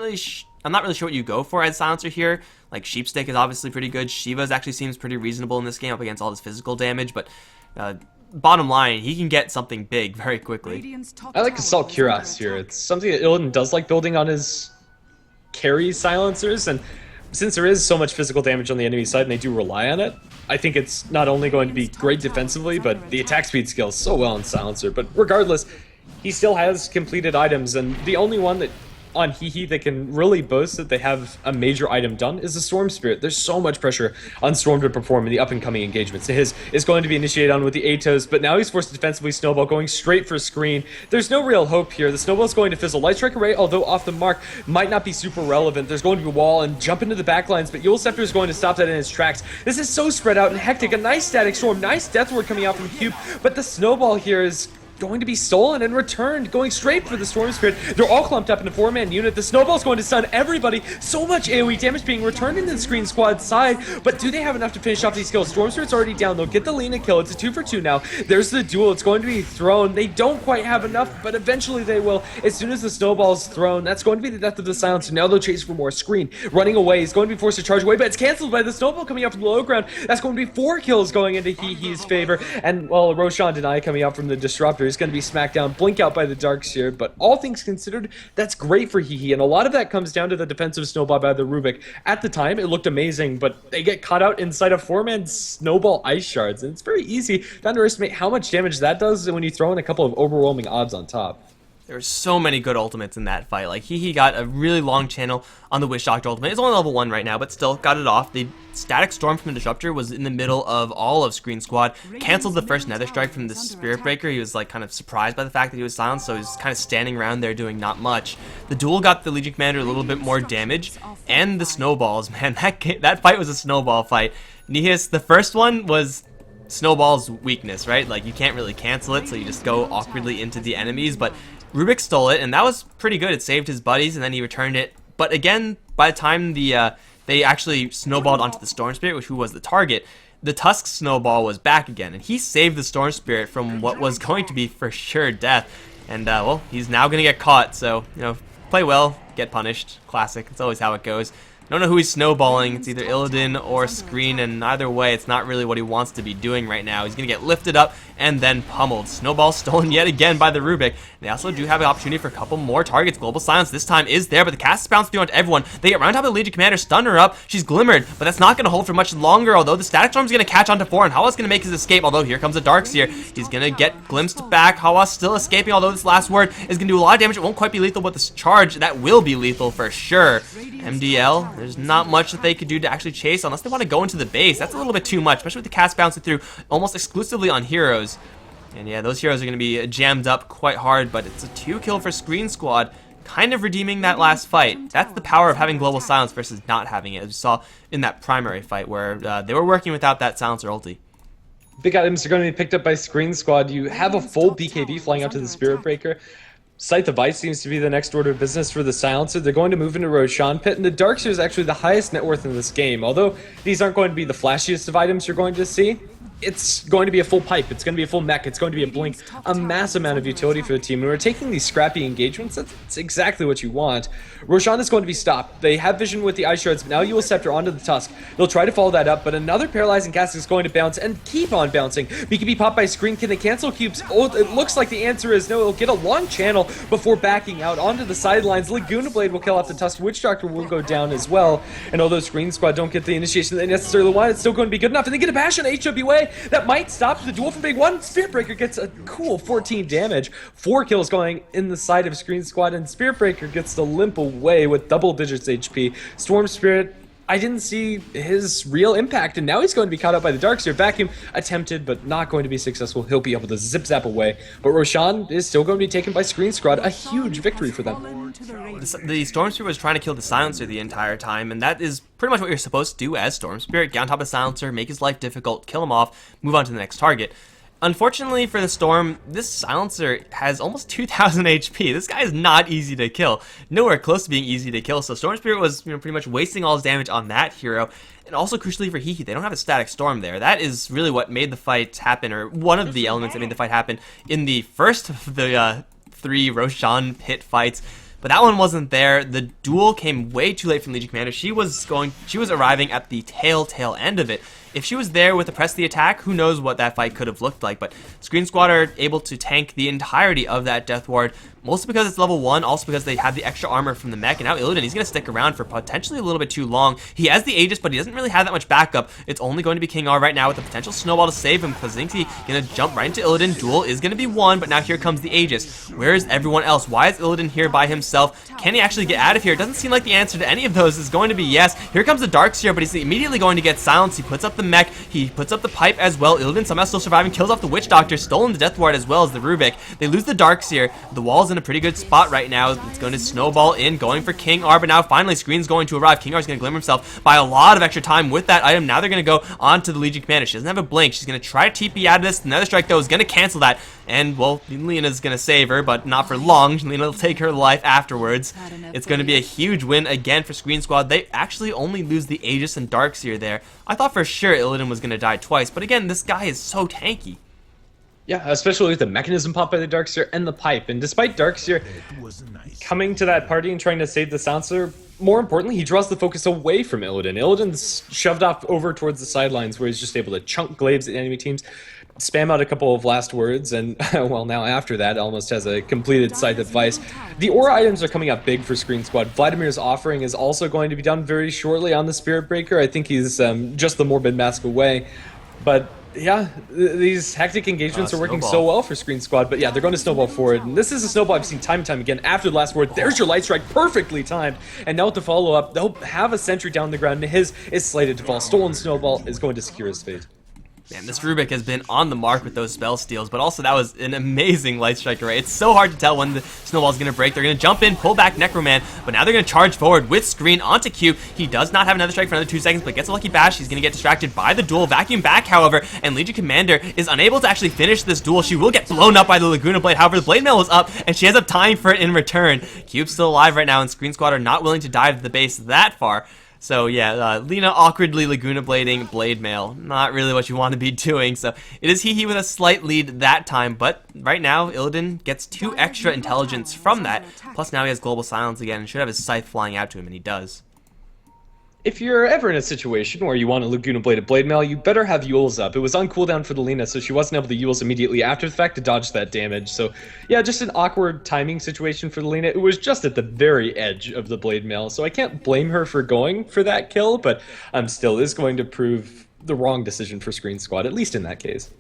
not really sure what you go for as Silencer here. Like, Sheepstick is obviously pretty good. Shiva's actually seems pretty reasonable in this game up against all this physical damage, but bottom line, he can get something big very quickly. I like Assault Cuirass here. It's something that Illidan does like building on his carry silencers, and since there is so much physical damage on the enemy side and they do rely on it, I think it's not only going to be great defensively, but the attack speed scales so well on Silencer. But regardless, he still has completed items, and the only one that on Hehe that can really boast that they have a major item done is the Storm Spirit. There's so much pressure on Storm to perform in the up-and-coming engagements. His is going to be initiated on with the Atos, but now he's forced to defensively Snowball, going straight for Sqreen. There's no real hope here. The Snowball's going to fizzle. Light Strike Array, although off the mark, might not be super relevant. There's going to be a wall and jump into the backlines, but Yule Scepter is going to stop that in its tracks. This is so spread out and hectic. A nice Static Storm, nice Death Ward coming out from Cube, but the Snowball here is going to be stolen and returned, going straight for the Storm Spirit. They're all clumped up in a 4-man unit. The Snowball's going to stun everybody. So much AoE damage being returned into the Sqreen squad side, but do they have enough to finish off these kills? Storm Spirit's already down. They'll get the Lina kill. It's a 2 for 2 now. There's the duel. It's going to be thrown. They don't quite have enough, but eventually they will. As soon as the Snowball's thrown, that's going to be the death of the Silencer. Now they'll chase for more. Sqreen running away. He's going to be forced to charge away, but it's canceled by the Snowball coming up from the low ground. That's going to be 4 kills going into Hehe's favor, and well, Roshan Denai coming out from the Disruptor is going to be smacked down, blink out by the Darkseer, but all things considered, that's great for Hehe, and a lot of that comes down to the defensive Snowball by the Rubik. At the time, it looked amazing, but they get caught out inside of 4-man Snowball Ice Shards, and it's very easy to underestimate how much damage that does when you throw in a couple of overwhelming odds on top. There were so many good ultimates in that fight. Like, Hehe got a really long channel on the Wish Doctor ultimate. It's only level 1 right now, but still got it off. The Static Storm from the Disruptor was in the middle of all of Sqreen squad. Canceled the first Nether Strike from the Spirit Breaker. He was like kind of surprised by the fact that he was silenced, so he was kind of standing around there doing not much. The duel got the Legion Commander a little bit more damage, and the Snowballs. Man, that fight was a snowball fight. Nihis, the first one was Snowball's weakness, right? Like, you can't really cancel it, so you just go awkwardly into the enemies, but Rubik stole it, and that was pretty good. It saved his buddies, and then he returned it. But again, by the time they actually snowballed onto the Storm Spirit, who was the target, the Tusk Snowball was back again, and he saved the Storm Spirit from what was going to be for sure death. And, well, he's now going to get caught, so, you know, play well, get punished. Classic. It's always how it goes. Don't know who he's snowballing. It's either Illidan or Sqreen, and either way, it's not really what he wants to be doing right now. He's going to get lifted up and then pummeled. Snowball stolen yet again by the Rubik. They also do have an opportunity for a couple more targets. Global Silence this time is there, but the cast is bounced through onto everyone. They get round top of the Legion Commander, stun her up. She's glimmered, but that's not going to hold for much longer, although the Static Storm's going to catch onto 4, and Hawa's going to make his escape, although here comes a Darkseer. He's going to get glimpsed back. Hawa's still escaping, although this last word is going to do a lot of damage. It won't quite be lethal, but this charge, that will be lethal for sure. MDL, there's not much that they could do to actually chase unless they want to go into the base. That's a little bit too much, especially with the cast bouncing through almost exclusively on heroes. And yeah, those heroes are going to be jammed up quite hard, but it's a 2 kill for Sqreen squad, kind of redeeming that last fight. That's the power of having Global Silence versus not having it, as we saw in that primary fight where they were working without that Silencer ulti. Big items are going to be picked up by Sqreen squad. You have a full BKB flying out to the Spirit Breaker. Sight the Vice seems to be the next order of business for the Silencer. They're going to move into Roshan Pit, and the Darkseer is actually the highest net worth in this game. Although these aren't going to be the flashiest of items you're going to see, it's going to be a full pipe, it's going to be a full mech, it's going to be a blink, a mass amount of utility for the team. And we're taking these scrappy engagements, that's exactly what you want. Roshan is going to be stopped. They have vision with the Ice Shards, but now Yule Scepter onto the Tusk. They'll try to follow that up, but another Paralyzing Cast is going to bounce and keep on bouncing. BKB popped by Sqreen. Can they cancel cubes? Oh, it looks like the answer is no. It'll get a long channel before backing out onto the sidelines. Laguna Blade will kill off the Tusk. Witch Doctor will go down as well. And although Sqreen squad don't get the initiation they necessarily want, it's still going to be good enough. And they get a bash on HWA. That might stop the duel from Big One. Spirit Breaker gets a cool 14 damage. 4 kills going in the side of Sqreen squad, and Spirit Breaker gets to limp away with double digits HP. Storm Spirit, I didn't see his real impact, and now he's going to be caught up by the Darkseer. Vacuum attempted, but not going to be successful. He'll be able to zip-zap away. But Roshan is still going to be taken by Sqreen squad. A huge victory for them. The Storm Spirit was trying to kill the Silencer the entire time, and that is pretty much what you're supposed to do as Storm Spirit. Get on top of the Silencer, make his life difficult, kill him off, move on to the next target. Unfortunately for the Storm, this Silencer has almost 2,000 HP. This guy is not easy to kill. Nowhere close to being easy to kill, so Storm Spirit was pretty much wasting all his damage on that hero. And also, crucially for Hehe, they don't have a Static Storm there. That is really what made the fight happen, or one of the elements that made the fight happen in the first of the 3 Roshan Pit fights. But that one wasn't there. The duel came way too late from Legion Commander. She was arriving at the tail end of it. if she was there with the press the attack, who knows what that fight could have looked like. But Sqreen Squad are able to tank the entirety of that Death Ward, mostly because it's level 1, also because they have the extra armor from the mech. And now Illidan, he's going to stick around for potentially a little bit too long. He has the Aegis, but he doesn't really have that much backup. It's only going to be King R right now with a potential snowball to save him, because Zinxie going to jump right into Illidan. Duel is going to be won, but now here comes the Aegis. Where is everyone else? Why is Illidan here by himself? Can he actually get out of here? It doesn't seem like the answer to any of those is going to be yes. Here comes the Darkseer, but he's immediately going to get silenced. He puts up the mech. He puts up the pipe as well. Illidan somehow still surviving, kills off the Witch Doctor, stolen the Death Ward as well as the Rubik. They lose the Darkseer. The wall's in a pretty good spot right now. It's going to snowball in, going for King R, but now finally Sqreen's going to arrive. King R's going to glimmer himself by a lot of extra time with that item. Now they're going to go on to the Legion Commander. She doesn't have a blink. She's going to try to TP out of this. Another strike, though, is going to cancel that. And, well, Lena's going to save her, but not for long. Lena will take her life afterwards. It's going to be a huge win again for Sqreen Squad. They actually only lose the Aegis and Darkseer there. I thought for sure Illidan was going to die twice, but again, this guy is so tanky. Yeah, especially with the mechanism pop by the Darkseer and the pipe. And despite Darkseer coming to that party and trying to save the silencer, more importantly, he draws the focus away from Illidan. Illidan's shoved off over towards the sidelines where he's just able to chunk glaives at enemy teams, spam out a couple of last words, and, well, now after that, almost has a completed scythe of Vice. The aura items are coming up big for Sqreen Squad. Vladimir's offering is also going to be done very shortly on the Spirit Breaker. I think he's just the Morbid Mask away. But yeah, these hectic engagements are working so well for Sqreen Squad, but yeah, they're going to snowball forward, and this is a snowball I've seen time and time again. After the last word, there's your Light Strike, perfectly timed, and now with the follow-up, they'll have a sentry down the ground, and his is slated to fall. Stolen Snowball is going to secure his fate. Man, this Rubik has been on the mark with those spell steals, but also that was an amazing Light Strike array. It's so hard to tell when the snowball's going to break. They're going to jump in, pull back Necroman, but now they're going to charge forward with Sqreen onto Q. He does not have another strike for another 2 seconds, but gets a lucky bash. He's going to get distracted by the duel. Vacuum back, however, and Legion Commander is unable to actually finish this duel. She will get blown up by the Laguna Blade. However, the Blade Mail is up, and she has up time for it in return. Cube's still alive right now, and Sqreen Squad are not willing to dive to the base that far. So yeah, Lena awkwardly Laguna Blading Blade Mail. Not really what you want to be doing. So it is Hehe with a slight lead that time. But right now, Illidan gets 2 extra intelligence from that. Plus now he has Global Silence again and should have his scythe flying out to him, and he does. If you're ever in a situation where you want a Laguna Bladed Blade Mail, you better have Yule's up. It was on cooldown for the Lena, so she wasn't able to Yule's immediately after the fact to dodge that damage. So yeah, just an awkward timing situation for the Lena. It was just at the very edge of the Blade Mail, so I can't blame her for going for that kill, but still is going to prove the wrong decision for Sqreen Squad, at least in that case.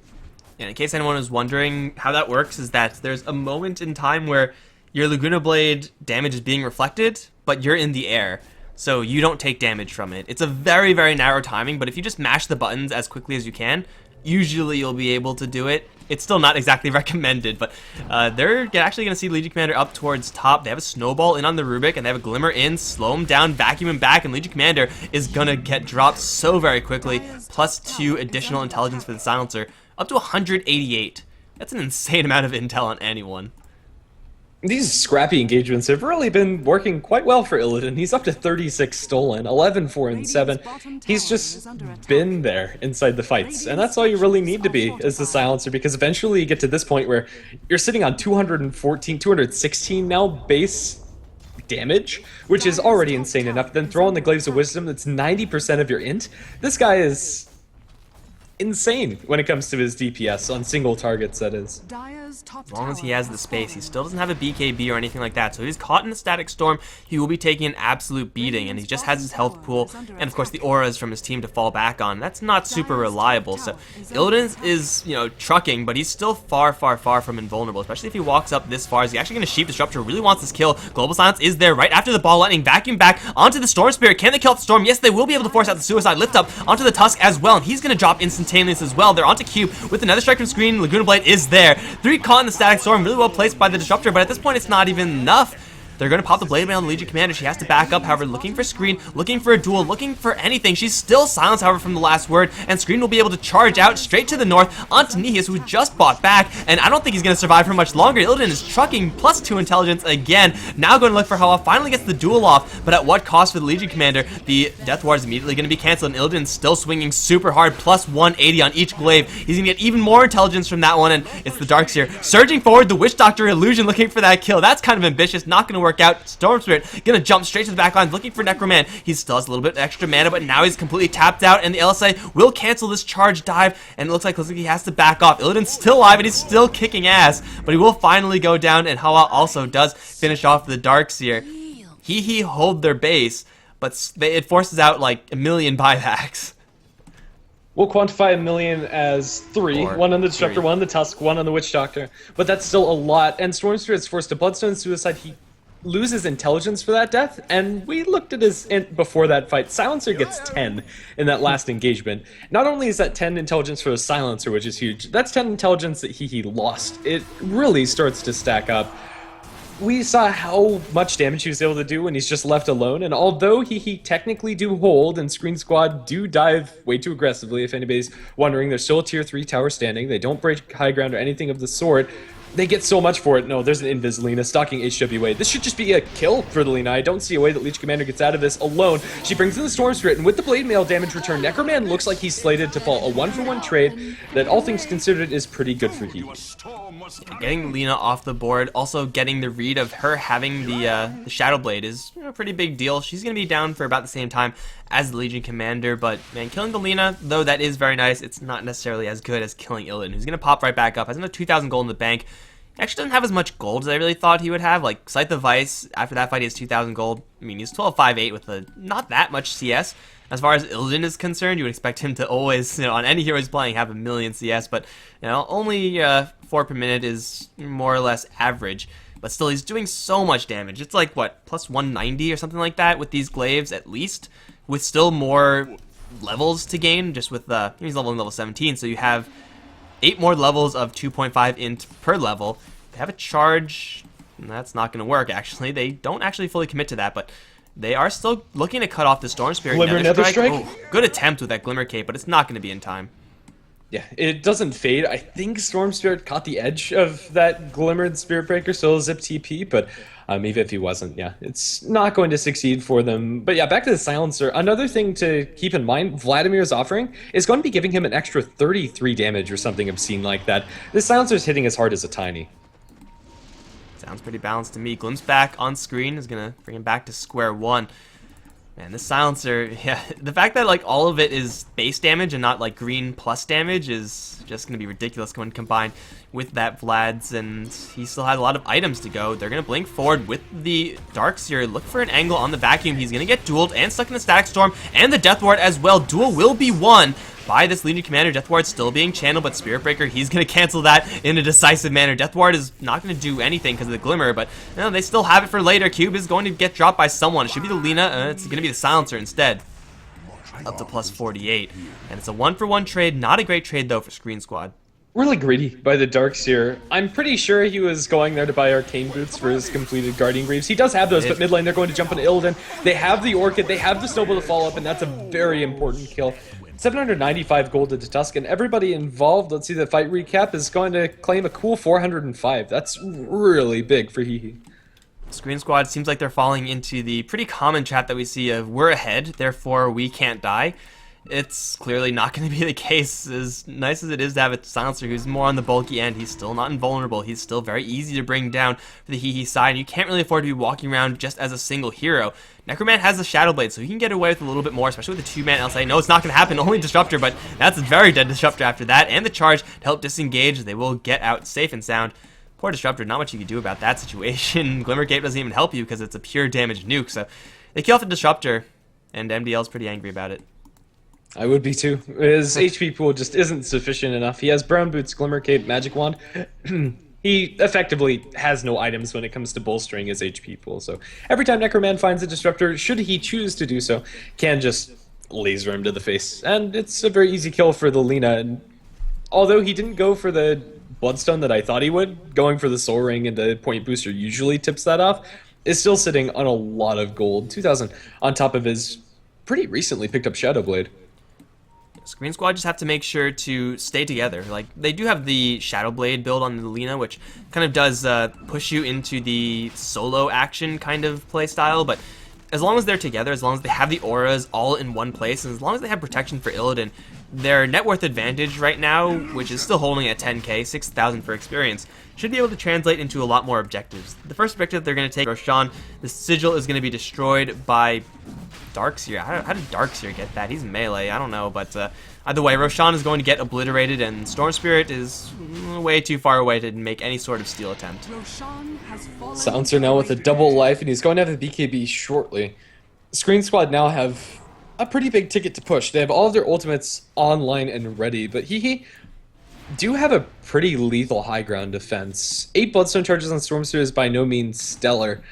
Yeah, in case anyone was wondering how that works, is that there's a moment in time where your Laguna Blade damage is being reflected, but you're in the air. So you don't take damage from it. It's a very, very narrow timing, but if you just mash the buttons as quickly as you can, usually you'll be able to do it. It's still not exactly recommended, but they're actually going to see Legion Commander up towards top. They have a Snowball in on the Rubik, and they have a Glimmer in, slow him down, vacuum him back, and Legion Commander is going to get dropped so very quickly, plus 2 additional intelligence for the Silencer, up to 188. That's an insane amount of intel on anyone. These scrappy engagements have really been working quite well for Illidan. He's up to 36 stolen, 11, 4, and 7. He's just been there inside the fights, and that's all you really need to be as the Silencer, because eventually you get to this point where you're sitting on 214, 216 now base damage, which is already insane enough. Then throw in the Glaives of Wisdom, that's 90% of your int. This guy is insane when it comes to his DPS on single targets, that is. As long as he has the space, he still doesn't have a BKB or anything like that, so if he's caught in a static storm, he will be taking an absolute beating, and he just has his health pool, and of course the auras from his team to fall back on. That's not super reliable, so Illidan is, you know, trucking, but he's still far, far, far from invulnerable, especially if he walks up this far. Is he actually going to Sheep Disruptor? Really wants this kill. Global Silence is there right after the Ball Lightning. Vacuum back onto the Storm Spirit. Can they kill off the Storm? Yes, they will be able to force out the Suicide Lift Up onto the Tusk as well, and he's going to drop instantaneous as well. They're onto Cube with another strike from Sqreen. Laguna Blade is there. 3 caught in the Static Storm, really well placed by the Disruptor, but at this point it's not even enough. They're going to pop the Blade Mail on the Legion Commander. She has to back up, however, looking for Sqreen, looking for a duel, looking for anything. She's still silenced, however, from the last word, and Sqreen will be able to charge out straight to the north onto Nihis, who just bought back, and I don't think he's going to survive for much longer. Illidan is trucking, plus 2 intelligence again. Now going to look for Hehe, finally gets the duel off, but at what cost for the Legion Commander? The Death Ward is immediately going to be canceled, and Illidan's still swinging super hard, plus 180 on each glaive. He's going to get even more intelligence from that one, and it's the Darkseer surging forward, the Witch Doctor illusion looking for that kill. That's kind of ambitious, not going to work work out. Storm Spirit gonna jump straight to the back lines looking for Necroman. He still has a little bit extra mana, but now he's completely tapped out, and the LSI will cancel this charge dive, and it looks like he has to back off. Illidan's still alive, and he's still kicking ass, but he will finally go down, and Hawa also does finish off the Darkseer. Hehe hold their base, but it forces out like a million buybacks. We'll quantify a million as 3. Or one on the Disruptor, 3. one on the Tusk, one on the Witch Doctor. But that's still a lot, and Storm Spirit's forced to Bloodstone Suicide. He loses intelligence for that death, and we looked at his before that fight. Silencer gets 10 in that last engagement. Not only is that 10 intelligence for the Silencer, which is huge, that's 10 intelligence that he lost. It really starts to stack up. We saw how much damage he was able to do when he's just left alone, and although he technically do hold and Sqreen Squad do dive way too aggressively, if anybody's wondering, there's still a tier 3 tower standing, they don't break high ground or anything of the sort, they get so much for it. No, there's an Invis Lina stalking HWA. This should just be a kill for the Lina. I don't see a way that Leech Commander gets out of this alone. She brings in the Storm Spirit, and with the Blade Mail damage return, Necroman looks like he's slated to fall. A 1-for-1 trade that, all things considered, is pretty good for Hehe. Getting Lina off the board, also getting the read of her having the Shadow Blade is a pretty big deal. She's going to be down for about the same time as the Legion Commander, but man, killing the Lina, though that is very nice, it's not necessarily as good as killing Illidan, who's going to pop right back up, has another 2,000 gold in the bank. He actually doesn't have as much gold as I really thought he would have. Like, Scythe the Vice, after that fight, he has 2,000 gold. I mean, he's 12.58 with not that much CS. As far as Illidan is concerned, you would expect him to always, on any hero he's playing, have a million CS, but, only 4 per minute is more or less average. But still, he's doing so much damage. It's like, what, plus 190 or something like that with these glaives, at least, with still more levels to gain, just with, he's level 17, so you have 8 more levels of 2.5 int per level. They have a charge, and that's not going to work, actually. They don't actually fully commit to that, but they are still looking to cut off the Storm Spirit. Glimmer Nether Strike? Oh, good attempt with that Glimmer Cape, but it's not going to be in time. Yeah, it doesn't fade. I think Storm Spirit caught the edge of that Glimmered Spirit Breaker, still a zip TP, but even if he wasn't, yeah, it's not going to succeed for them. But yeah, back to the Silencer. Another thing to keep in mind, Vladimir's offering is going to be giving him an extra 33 damage or something obscene like that. This Silencer's hitting as hard as a Tiny. Sounds pretty balanced to me. Glimpse back on screen is going to bring him back to square one. Man, this Silencer, yeah, the fact that, like, all of it is base damage and not, like, green plus damage is just going to be ridiculous when combined with that Vlad's, and he still has a lot of items to go. They're going to blink forward with the Darkseer, look for an angle on the Vacuum. He's going to get dueled and stuck in the Static Storm, and the Death Ward as well. Duel will be won by this Legion Commander. Death Ward still being channeled, but Spirit Breaker, he's going to cancel that in a decisive manner. Death Ward is not going to do anything because of the Glimmer, but they still have it for later. Cube is going to get dropped by someone. It should be the Lina. It's going to be the Silencer instead. Up to plus 48. And it's a 1-for-1 trade. Not a great trade, though, for Sqreen Squad. Really greedy by the Darkseer. I'm pretty sure he was going there to buy Arcane Boots for his completed Guardian Greaves. He does have those, but mid lane they're going to jump into Illidan. They have the Orchid, they have the Snowball to follow up, and that's a very important kill. 795 gold into Tusk, and everybody involved, let's see the fight recap, is going to claim a cool 405. That's really big for Hehe. Sqreen Squad seems like they're falling into the pretty common trap that we see of we're ahead, therefore we can't die. It's clearly not going to be the case. As nice as it is to have a Silencer who's more on the bulky end, he's still not invulnerable. He's still very easy to bring down for the Hehe side, and you can't really afford to be walking around just as a single hero. Necroman has the Shadow Blade, so he can get away with a little bit more, especially with the 2-man LSI. No, it's not going to happen, only Disruptor, but that's a very dead Disruptor after that, and the charge to help disengage. They will get out safe and sound. Poor Disruptor, not much you can do about that situation. Glimmer Cape doesn't even help you because it's a pure damage nuke, so they kill off the Disruptor, and MDL's pretty angry about it. I would be too. His HP pool just isn't sufficient enough. He has Brown Boots, Glimmer Cape, Magic Wand. He effectively has no items when it comes to bolstering his HP pool. So every time Necroman finds a Disruptor, should he choose to do so, can just laser him to the face. And it's a very easy kill for the Lina. And although he didn't go for the Bloodstone that I thought he would, going for the Soul Ring and the Point Booster usually tips that off, is still sitting on a lot of gold. 2,000 on top of his pretty recently picked up Shadow Blade. Sqreen Squad just have to make sure to stay together. Like, they do have the Shadow Blade build on the Lina, which kind of does push you into the solo action kind of play style, but as long as they're together, as long as they have the auras all in one place, and as long as they have protection for Illidan, their net worth advantage right now, which is still holding at 10k, 6,000 for experience, should be able to translate into a lot more objectives. The first objective they're going to take, Roshan, the sigil is going to be destroyed by Darkseer. How did Darkseer get that? He's melee, I don't know, but either way, Roshan is going to get obliterated, and Storm Spirit is way too far away to make any sort of steal attempt. Silencer now with a double life, and he's going to have a BKB shortly. Sqreen Squad now have a pretty big ticket to push. They have all of their ultimates online and ready, but Hehe do have a pretty lethal high ground defense. 8 Bloodstone charges on Stormster is by no means stellar,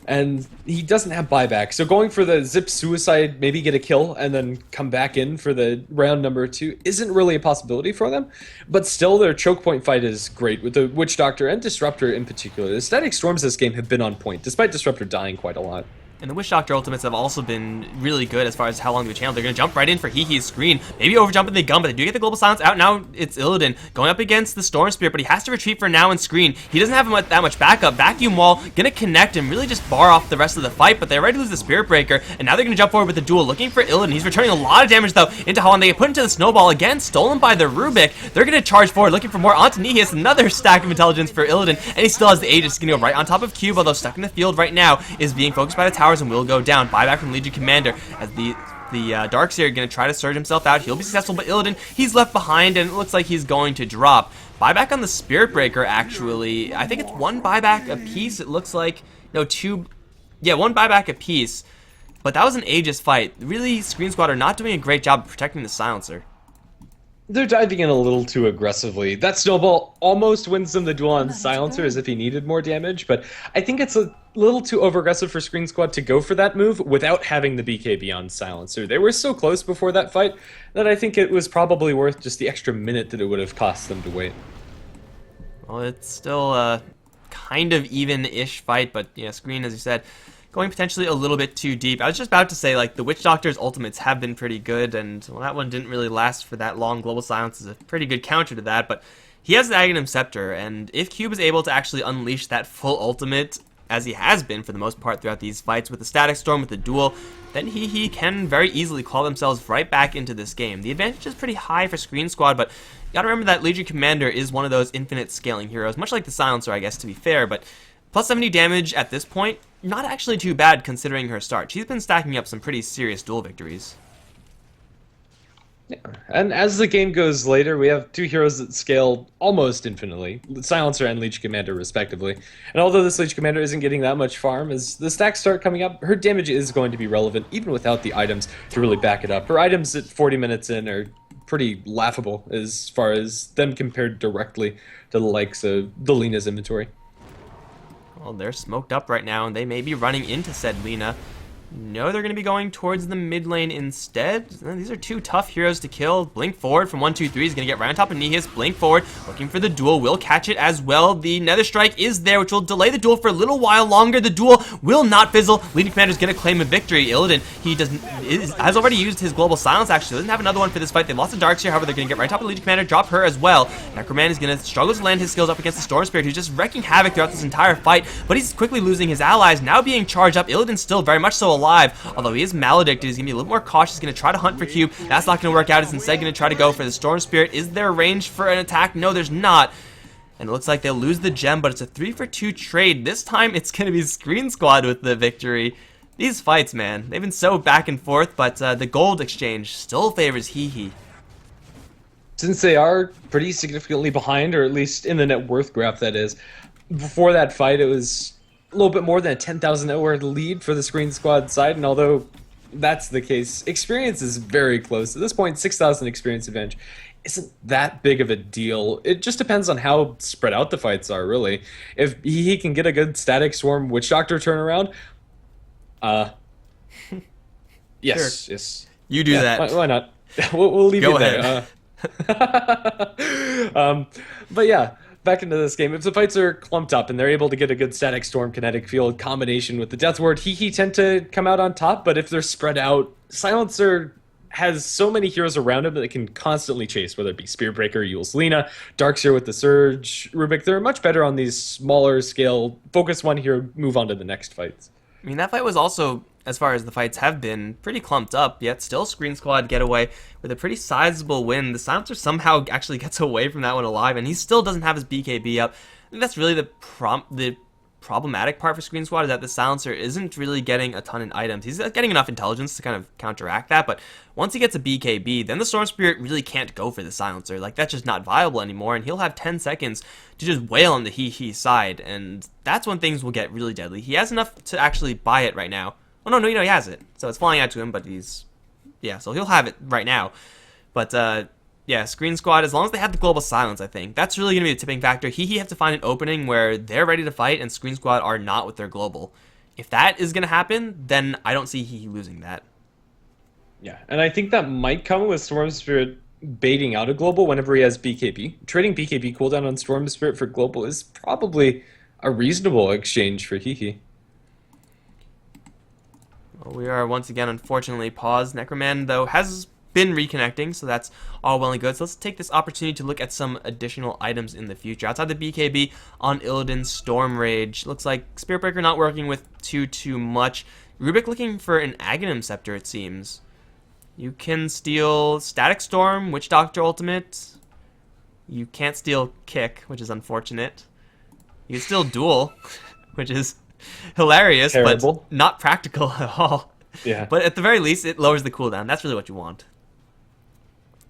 and he doesn't have buyback. So going for the zip suicide, maybe get a kill, and then come back in for the round number 2 isn't really a possibility for them. But still, their choke point fight is great with the Witch Doctor and Disruptor in particular. The static storms this game have been on point, despite Disruptor dying quite a lot. And the Witch Doctor ultimates have also been really good as far as how long they've channeled. They're going to jump right in for Hehe's Sqreen. Maybe overjumping the gun, but they do get the Global Silence out. Now it's Illidan going up against the Storm Spirit, but he has to retreat for now and Sqreen. He doesn't have that much backup. Vacuum Wall going to connect and really just bar off the rest of the fight, but they're ready to lose the Spirit Breaker, and now they're going to jump forward with the duel, looking for Illidan. He's returning a lot of damage, though, into Holland. They get put into the Snowball again, stolen by the Rubik. They're going to charge forward, looking for more onto Nihis. Another stack of intelligence for Illidan, and he still has the Aegis. He's going to go right on top of Cube, although stuck in the field right now, is being focused by the towers and will go down. Buyback from Legion Commander as the Darkseer going to try to surge himself out. He'll be successful, but Illidan, he's left behind, and it looks like he's going to drop. Buyback on the Spirit Breaker, actually. I think it's 1 buyback a piece. It looks like, no, 2, yeah, 1 buyback a piece. But that was an Aegis fight. Really, Sqreen Squad are not doing a great job of protecting the Silencer. They're diving in a little too aggressively. That Snowball almost wins them the duel on Silencer as if he needed more damage, but I think it's a little too over-aggressive for Sqreen Squad to go for that move without having the BKB on Silencer. They were so close before that fight that I think it was probably worth just the extra minute that it would have cost them to wait. Well, it's still a kind of even-ish fight, but yeah, Sqreen, as you said, going potentially a little bit too deep. I was just about to say, like, the Witch Doctor's ultimates have been pretty good, and well, that one didn't really last for that long. Global Silence is a pretty good counter to that, but he has the Aghanim Scepter, and if Cube is able to actually unleash that full ultimate, as he has been for the most part throughout these fights with the Static Storm, with the duel, then he can very easily call themselves right back into this game. The advantage is pretty high for Sqreen Squad, but you gotta remember that Legion Commander is one of those infinite scaling heroes, much like the Silencer, I guess, to be fair, but plus 70 damage at this point, not actually too bad considering her start. She's been stacking up some pretty serious duel victories. Yeah. And as the game goes later, we have 2 heroes that scale almost infinitely, Silencer and Legion Commander respectively. And although this Legion Commander isn't getting that much farm, as the stacks start coming up, her damage is going to be relevant even without the items to really back it up. Her items at 40 minutes in are pretty laughable as far as them compared directly to the likes of the Lina's inventory. Well, they're smoked up right now, and they may be running into said Lina. No, they're going to be going towards the mid lane instead. These are 2 tough heroes to kill. Blink forward from 1, 2, 3 is going to get right on top of Nihis. Blink forward, looking for the duel. Will catch it as well. The Nether Strike is there, which will delay the duel for a little while longer. The duel will not fizzle. Leading Commander is going to claim a victory. Illidan, has already used his Global Silence, actually. Doesn't have another one for this fight. They lost to Darkseer, however, they're going to get right on top of Legion Commander, drop her as well. Necroman is going to struggle to land his skills up against the Storm Spirit, who's just wrecking havoc throughout this entire fight, but he's quickly losing his allies, now being charged up. Illidan's still very much so alive, although he is maledicted. He's going to be a little more cautious. He's going to try to hunt for Cube. That's not going to work out. He's instead going to try to go for the Storm Spirit. Is there range for an attack? No, there's not. And it looks like they'll lose the gem, but it's a 3-for-2 trade. This time, it's going to be Sqreen Squad with the victory. These fights, man, they've been so back and forth, but the gold exchange still favors Hehe. Since they are pretty significantly behind, or at least in the net worth graph, that is, before that fight, it was a little bit more than a 10,000 net worth lead for the Sqreen Squad side, and although that's the case, experience is very close. At this point, 6,000 experience advantage isn't that big of a deal. It just depends on how spread out the fights are, really. If he can get a good Static Swarm Witch Doctor turnaround, yes, Sure. yes. You do that. Why not? We'll leave Go it there. But yeah, back into this game. If the fights are clumped up and they're able to get a good Static Storm Kinetic Field combination with the Death Ward, Hehe tend to come out on top, but if they're spread out, Silencer has so many heroes around him that they can constantly chase, whether it be Spearbreaker, Yule's Lina, Darkseer with the Surge, Rubik. They're much better on these smaller scale, focus one hero, move on to the next fights. I mean, that fight was also as far as the fights have been, pretty clumped up, yet still Sqreen Squad get away with a pretty sizable win. The Silencer somehow actually gets away from that one alive, and he still doesn't have his BKB up. I think that's really the problematic part for Sqreen Squad, is that the Silencer isn't really getting a ton of items. He's getting enough intelligence to kind of counteract that, but once he gets a BKB, then the Storm Spirit really can't go for the Silencer. Like, that's just not viable anymore, and he'll have 10 seconds to just wail on the Hehe side, and that's when things will get really deadly. He has enough to actually buy it right now. Oh, no, he has it. So it's flying out to him, but so he'll have it right now. But, yeah, Sqreen Squad, as long as they have the global silence, I think, that's really going to be the tipping factor. Hehe have to find an opening where they're ready to fight, and Sqreen Squad are not with their global. If that is going to happen, then I don't see Hehe losing that. Yeah, and I think that might come with Storm Spirit baiting out a global whenever he has BKB. Trading BKB cooldown on Storm Spirit for global is probably a reasonable exchange for Hehe. Well, we are once again, unfortunately, paused. Necroman, though, has been reconnecting, so that's all well and good. So let's take this opportunity to look at some additional items in the future. Outside the BKB on Illidan's Storm Rage, looks like Spirit Breaker not working with too much. Rubik looking for an Aghanim Scepter, it seems. You can steal Static Storm, Witch Doctor Ultimate. You can't steal Kick, which is unfortunate. You can steal Duel, which is hilarious, Terrible. but not practical at all. Yeah. But at the very least, it lowers the cooldown. That's really what you want.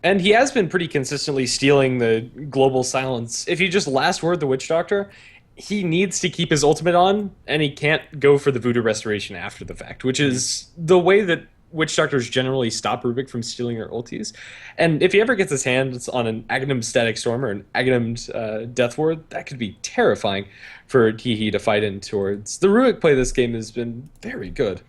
And he has been pretty consistently stealing the global silence. If you just last word the Witch Doctor, he needs to keep his ultimate on, and he can't go for the Voodoo Restoration after the fact, which is the way that Witch Doctors generally stop Rubik from stealing their ultis. And if he ever gets his hands on an Aghanim Static Storm or an Aghanim Death Ward, that could be terrifying for Hehe to fight in towards. The Rubik play this game has been very good.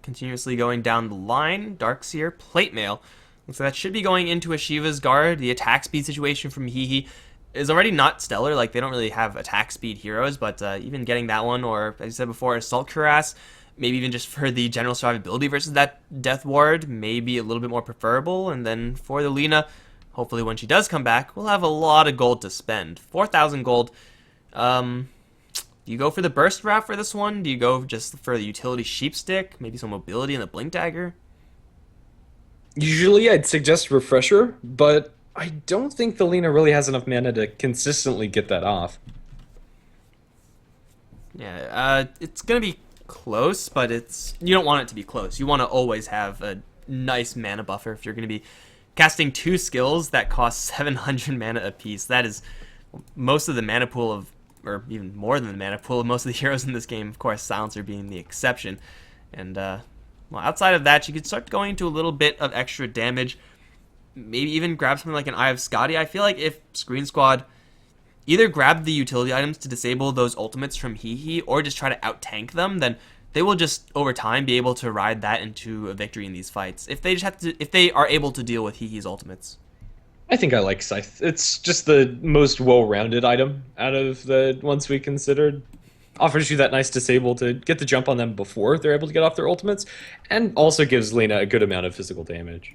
Continuously going down the line, Darkseer, Plate Mail. Looks like that should be going into a Shiva's Guard. The attack speed situation from Hehe is already not stellar. Like, they don't really have attack speed heroes, but even getting that one, or as I said before, Assault Cuirass, maybe even just for the general survivability versus that Death Ward, maybe a little bit more preferable. And then for the Lina, hopefully when she does come back, we'll have a lot of gold to spend. 4,000 gold. Do you go for the burst route for this one? Do you go just for the utility sheepstick? Maybe some mobility and the blink dagger? Usually I'd suggest Refresher, but I don't think the Lina really has enough mana to consistently get that off. Yeah, it's going to be close, but you don't want it to be close. You want to always have a nice mana buffer if you're going to be casting 2 skills that cost 700 mana apiece. That is most of the mana pool of, or even more than the mana pool of most of the heroes in this game. Of course, Silencer being the exception. And, well, outside of that, you could start going into a little bit of extra damage. Maybe even grab something like an Eye of Scotty. I feel like if Sqreen Squad either grab the utility items to disable those ultimates from Hehe, or just try to out-tank them, then they will just, over time, be able to ride that into a victory in these fights. If they are able to deal with Hehe's ultimates. I think I like Scythe. It's just the most well-rounded item out of the ones we considered. Offers you that nice disable to get the jump on them before they're able to get off their ultimates, and also gives Lina a good amount of physical damage.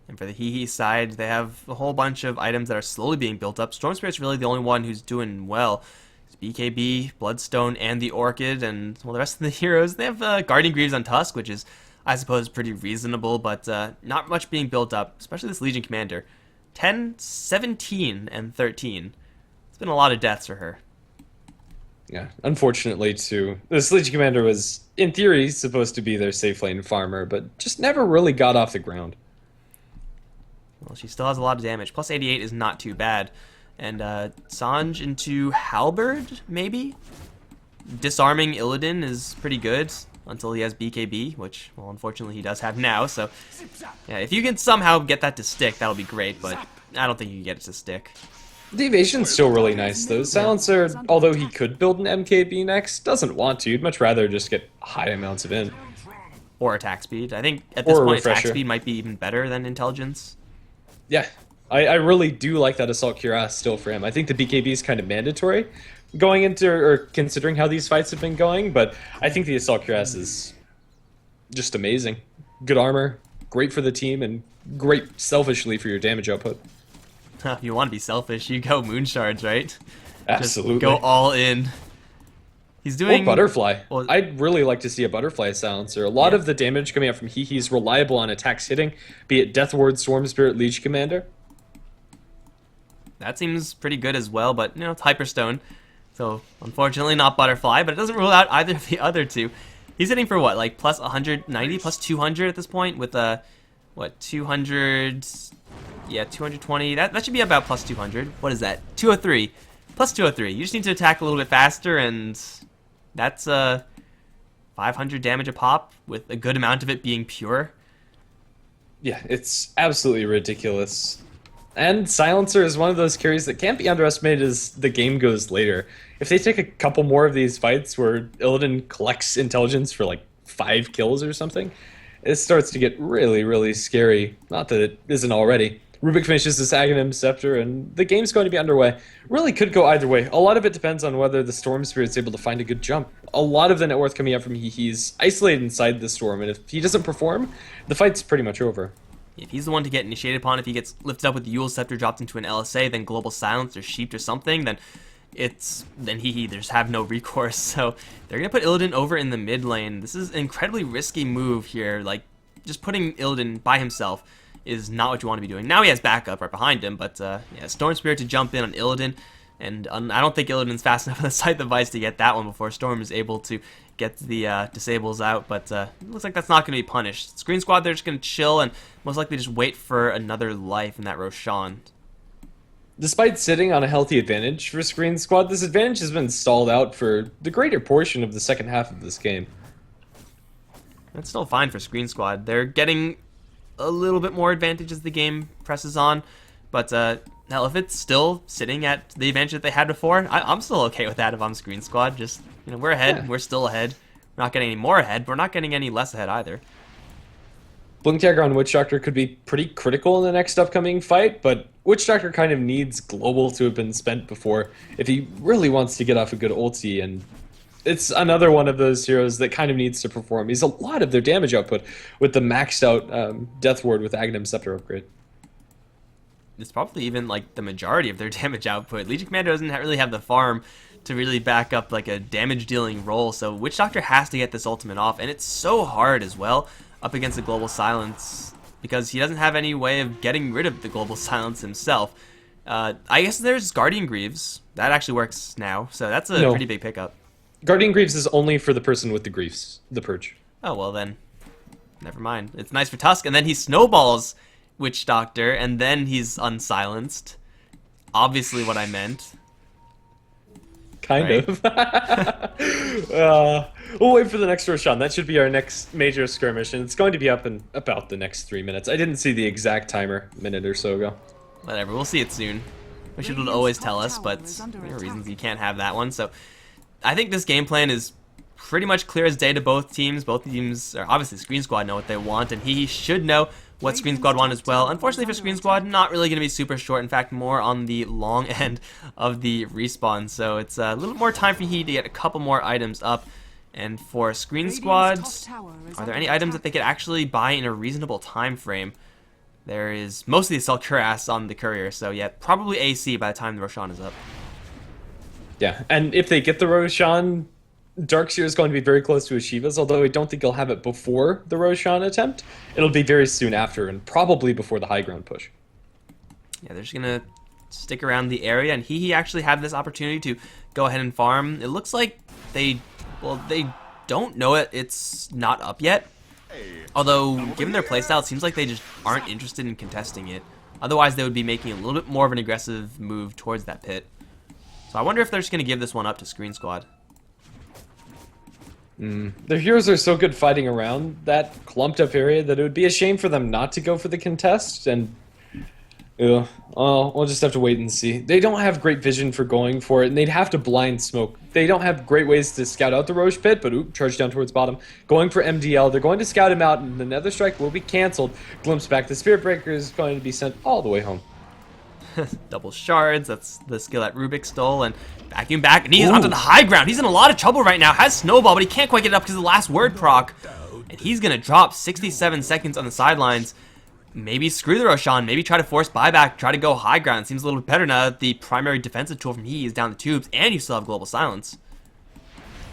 And for the Hehe side, they have a whole bunch of items that are slowly being built up. Storm Spirit's really the only one who's doing well. It's BKB, Bloodstone, and the Orchid, and well, the rest of the heroes, they have Guardian Greaves on Tusk, which is, I suppose, pretty reasonable, but not much being built up, especially this Legion Commander. 10, 17, and 13. It's been a lot of deaths for her. Yeah, unfortunately, too. This Legion Commander was, in theory, supposed to be their safe lane farmer, but just never really got off the ground. Well, she still has a lot of damage. Plus 88 is not too bad. And Sanj into Halberd, maybe? Disarming Illidan is pretty good until he has BKB, which, well, unfortunately he does have now. So, yeah, if you can somehow get that to stick, that'll be great, but I don't think you can get it to stick. The evasion's still really nice, though. Silencer, although he could build an MKB next, doesn't want to. He'd much rather just get high amounts of in. Or attack speed. I think at this point, attack speed might be even better than intelligence. Yeah, I really do like that Assault Cuirass still for him. I think the BKB is kind of mandatory going into, or considering how these fights have been going, but I think the Assault Cuirass is just amazing. Good armor, great for the team, and great selfishly for your damage output. If you want to be selfish, you go Moon Shards, right? Absolutely. Just go all in. He's Or doing... Butterfly. Well, I'd really like to see a Butterfly silencer. A lot Yeah. of the damage coming out from Hehe is reliable on attacks hitting, be it Death Ward, Storm Spirit, Leech Commander. that seems pretty good as well, but, it's Hyperstone. So, unfortunately not Butterfly, but it doesn't rule out either of the other two. He's hitting for what, like plus 190, plus 200 at this point with what, 200, yeah, 220. That should be about plus 200. What is that? 203. Plus 203. You just need to attack a little bit faster, and that's 500 damage a pop with a good amount of it being pure. Yeah, it's absolutely ridiculous. And Silencer is one of those carries that can't be underestimated as the game goes later. If they take a couple more of these fights where Illidan collects intelligence for like 5 kills or something, it starts to get really, really scary. Not that it isn't already. Rubik finishes this Aghanim Scepter, and the game's going to be underway. Really could go either way. A lot of it depends on whether the Storm Spirit's able to find a good jump. A lot of the net worth coming out from He's isolated inside the Storm, and if he doesn't perform, the fight's pretty much over. If he's the one to get initiated upon, if he gets lifted up with the Yule Scepter, dropped into an LSA, then Global Silence or Sheeped or something, then he just have no recourse. So they're gonna put Illidan over in the mid lane. This is an incredibly risky move here. Like, just putting Illidan by himself is not what you want to be doing. Now he has backup right behind him, but yeah, Storm Spirit to jump in on Illidan, and I don't think Illidan's fast enough on the Scythe device to get that one before Storm is able to get the disables out, but it looks like that's not going to be punished. Sqreen Squad, they're just going to chill and most likely just wait for another life in that Roshan. Despite sitting on a healthy advantage for Sqreen Squad, this advantage has been stalled out for the greater portion of the second half of this game. That's still fine for Sqreen Squad. They're getting a little bit more advantage as the game presses on, but hell, if it's still sitting at the advantage that they had before, I'm still okay with that if I'm Sqreen Squad. Just, we're ahead. Yeah. We're still ahead. We're not getting any more ahead, but we're not getting any less ahead either. Blink Dagger on Witch Doctor could be pretty critical in the next upcoming fight, but Witch Doctor kind of needs Global to have been spent before if he really wants to get off a good ulti, and it's another one of those heroes that kind of needs to perform. He's a lot of their damage output with the maxed out Death Ward with Aghanim Scepter upgrade. It's probably even like the majority of their damage output. Legion Commander doesn't really have the farm to really back up like a damage dealing role, so Witch Doctor has to get this ultimate off, and it's so hard as well up against the Global Silence because he doesn't have any way of getting rid of the Global Silence himself. I guess there's Guardian Greaves. That actually works now, so that's a pretty big pickup. Guardian Greaves is only for the person with the Griefs, the Purge. Oh, well then, never mind. It's nice for Tusk, and then he snowballs Witch Doctor, and then he's unsilenced. Obviously what I meant. Kind of. We'll wait for the next Roshan. That should be our next major skirmish, and it's going to be up in about the next 3 minutes. I didn't see the exact timer a minute or so ago. Whatever, we'll see it soon. Wish it would always tell us, but there are reasons you can't have that one. So I think this game plan is pretty much clear as day to both teams. Both teams, or obviously Sqreen Squad, know what they want, and he should know what Sqreen Squad want as well. Unfortunately for Sqreen Squad, not really going to be super short. In fact, more on the long end of the respawn. So it's a little more time for he to get a couple more items up. And for Sqreen Squad, are there any items that they could actually buy in a reasonable time frame? There is mostly the Selcuras on the courier, so yeah, probably AC by the time the Roshan is up. Yeah, and if they get the Roshan, Darkseer is going to be very close to Ashiva's, although I don't think he'll have it before the Roshan attempt. It'll be very soon after, and probably before the high ground push. Yeah, they're just going to stick around the area, and he actually had this opportunity to go ahead and farm. It looks like they don't know it's not up yet. Although, given their playstyle, it seems like they just aren't interested in contesting it. Otherwise, they would be making a little bit more of an aggressive move towards that pit. So I wonder if they're just going to give this one up to Sqreen Squad. Their heroes are so good fighting around that clumped up area that it would be a shame for them not to go for the contest, and we'll just have to wait and see. They don't have great vision for going for it, and they'd have to blind smoke. They don't have great ways to scout out the Roche pit, but charge down towards bottom. Going for MDL, they're going to scout him out, and the Nether Strike will be cancelled. Glimpse back, the Spirit Breaker is going to be sent all the way home. Double shards, that's the skill that Rubik stole, and vacuum back, and he's onto the high ground. He's in a lot of trouble right now, has Snowball, but he can't quite get it up because of the last word proc. And he's going to drop 67 seconds on the sidelines. Maybe screw the Roshan, maybe try to force buyback, try to go high ground. It seems a little bit better now that the primary defensive tool from he is down the tubes, and you still have Global Silence.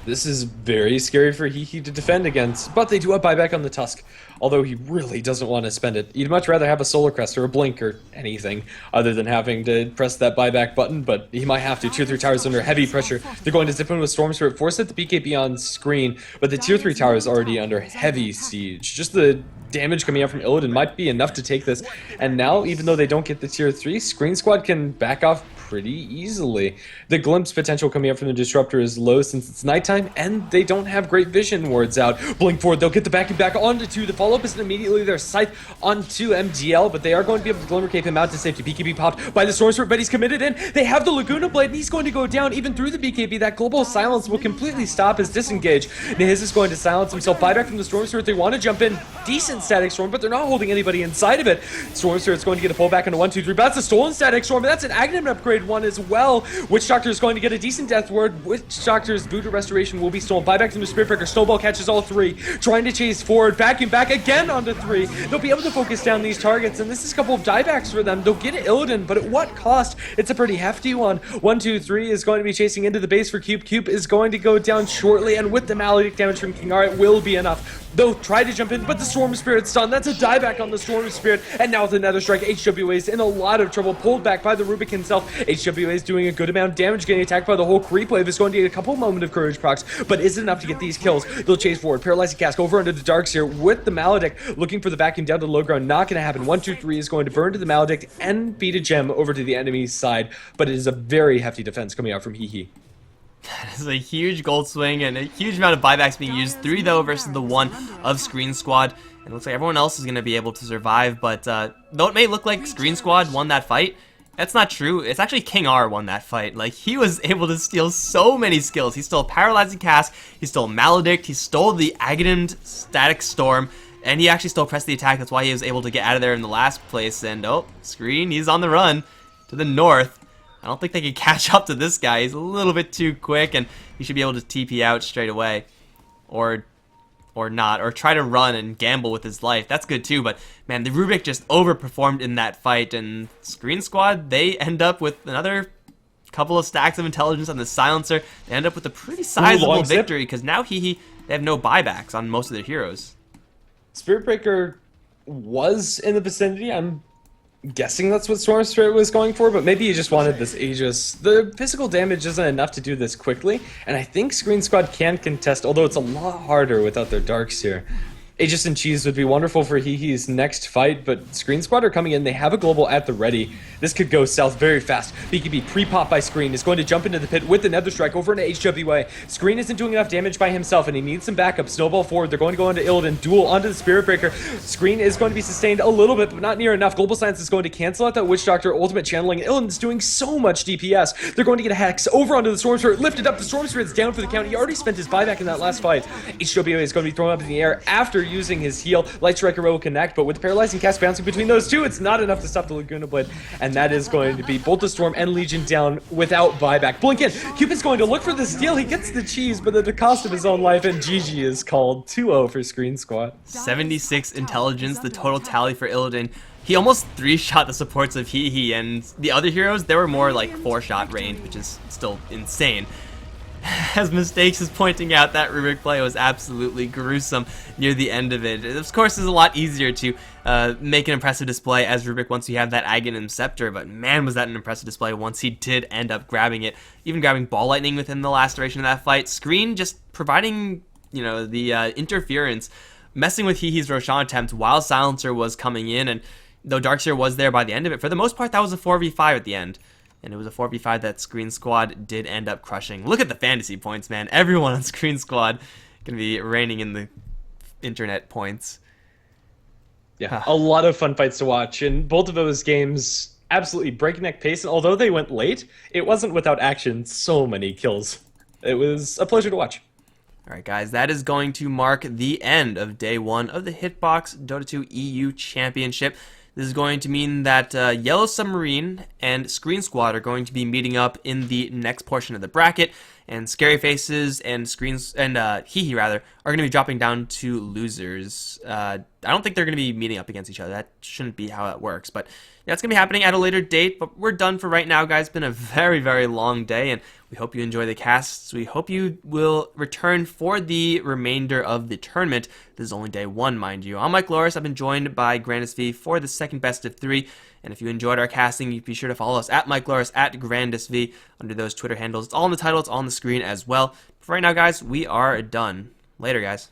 This is very scary for Hehe to defend against, but they do have buyback on the Tusk, although he really doesn't want to spend it. He'd much rather have a Solar Crest or a Blink or anything other than having to press that buyback button, but he might have to. Tier 3 towers under heavy pressure. They're going to zip in with Storm Spirit, force it to BKB on screen, but the Tier 3 tower is already under heavy siege. Just the damage coming out from Illidan might be enough to take this, and now, even though they don't get the Tier 3, Sqreen Squad can back off pretty easily. The glimpse potential coming up from the Disruptor is low since it's nighttime, and they don't have great vision wards out. Blink forward, they'll get the backing back onto 2. The follow-up isn't immediately their Scythe onto MGL, but they are going to be able to Glimmer Cape him out to safety. BKB popped by the Storm Spirit, but he's committed in. They have the Laguna Blade, and he's going to go down even through the BKB. That Global Silence will completely stop his disengage. Nihiz is going to silence himself. Buyback from the Storm Spirit. They want to jump in. Decent Static Storm, but they're not holding anybody inside of it. Storm Spirit's going to get a pullback into 1, 2, 3, but that's a stolen Static Storm, but that's an Aghanim upgrade one as well. Witch Doctor is going to get a decent death ward. Witch Doctor's Voodoo Restoration will be stolen. Buyback from the Spirit Breaker. Snowball catches all 3. Trying to chase forward. Backing back again onto 3. They'll be able to focus down these targets, and this is a couple of diebacks for them. They'll get Illidan, but at what cost? It's a pretty hefty one. 1, 2, 3 is going to be chasing into the base for Cube. Cube is going to go down shortly, and with the Maledict damage from Kingara, it will be enough. They'll try to jump in, but the Storm Spirit's done. That's a dieback on the Storm Spirit, and now with another strike, HWA is in a lot of trouble, pulled back by the Rubik himself. HWA is doing a good amount of damage, getting attacked by the whole creep wave. Is going to get a couple moment of courage procs, but is it enough to get these kills? They'll chase forward, Paralyzing Cask over under the Darks here with the Maledict, looking for the vacuum down to the low ground. Not going to happen. 1, 2, 3 is going to burn to the Maledict and beat a gem over to the enemy's side, but it is a very hefty defense coming out from Hehe. It's a huge gold swing and a huge amount of buybacks being used. 3 though versus the 1 of Sqreen Squad. And it looks like everyone else is going to be able to survive, but though it may look like Sqreen Squad won that fight, that's not true. It's actually King R won that fight. Like, he was able to steal so many skills. He stole Paralyzing Cask, he stole Maledict, he stole the Aghanim Static Storm, and he actually stole Press the Attack. That's why he was able to get out of there in the last place. And oh, Sqreen, he's on the run to the north. I don't think they can catch up to this guy. He's a little bit too quick, and he should be able to TP out straight away. Or not, or try to run and gamble with his life. That's good too, but man, the Rubik just overperformed in that fight, and Sqreen Squad, they end up with another couple of stacks of intelligence on the Silencer. They end up with a pretty sizable victory, because now they have no buybacks on most of their heroes. Spirit Breaker was in the vicinity. I'm guessing that's what Storm Spirit was going for, but maybe he just wanted this Aegis. The physical damage isn't enough to do this quickly, and I think Sqreen Squad can contest, although it's a lot harder without their Darks here. Aegis and Cheese would be wonderful for Hehe's next fight, but Sqreen Squad are coming in. They have a global at the ready. This could go south very fast. BKB pre-pop by Sqreen is going to jump into the pit with the Nether Strike over into HWA. Sqreen isn't doing enough damage by himself, and he needs some backup. Snowball forward. They're going to go into Illidan. Duel onto the Spirit Breaker. Sqreen is going to be sustained a little bit, but not near enough. Global Silence is going to cancel out that Witch Doctor ultimate channeling. Illidan's doing so much DPS. They're going to get a Hex over onto the Storm Spirit. Lifted up. The Storm Spirit's down for the count. He already spent his buyback in that last fight. HWA is going to be thrown up in the air after using his heal. Light Striker will connect, but with the Paralyzing Cast bouncing between those two, it's not enough to stop the Laguna Blade, and that is going to be both the Storm and Legion down without buyback. Blink in. Cupid's going to look for the steal. He gets the cheese, but at the cost of his own life, and GG is called 2-0 for Sqreen Squad. 76 intelligence, the total tally for Illidan. He almost 3-shot the supports of Hehe, and the other heroes, they were more like 4-shot range, which is still insane. As Mistakes is pointing out, that Rubik play was absolutely gruesome near the end of it. Of course, it's a lot easier to make an impressive display as Rubik once you have that Aghanim Scepter, but man, was that an impressive display once he did end up grabbing it. Even grabbing Ball Lightning within the last duration of that fight. Sqreen just providing, you know, the interference, messing with Hehe's Roshan attempt while Silencer was coming in, and though Darkseer was there by the end of it, for the most part, that was a 4v5 at the end. And it was a 4v5 that Sqreen Squad did end up crushing. Look at the fantasy points, man. Everyone on Sqreen Squad going to be reigning in the internet points. Yeah, a lot of fun fights to watch. And both of those games, absolutely breakneck pace. And although they went late, it wasn't without action. So many kills. It was a pleasure to watch. Alright guys, that is going to mark the end of day 1 of the Hitbox Dota 2 EU Championship. This is going to mean that Yellow Submarine and Sqreen Squad are going to be meeting up in the next portion of the bracket, and Scary Faces and Screens and Hehe rather are going to be dropping down to losers. I don't think they're going to be meeting up against each other. That shouldn't be how that works. But yeah, it's going to be happening at a later date. But we're done for right now, guys. It's been a very, very long day, and we hope you enjoy the casts. We hope you will return for the remainder of the tournament. This is only day 1, mind you. I'm Mikelorus. I've been joined by GrandisV for the second best of 3. And if you enjoyed our casting, be sure to follow us at Mikelorus, at GrandisV, under those Twitter handles. It's all in the title. It's all on the screen as well. For right now, guys, we are done. Later, guys.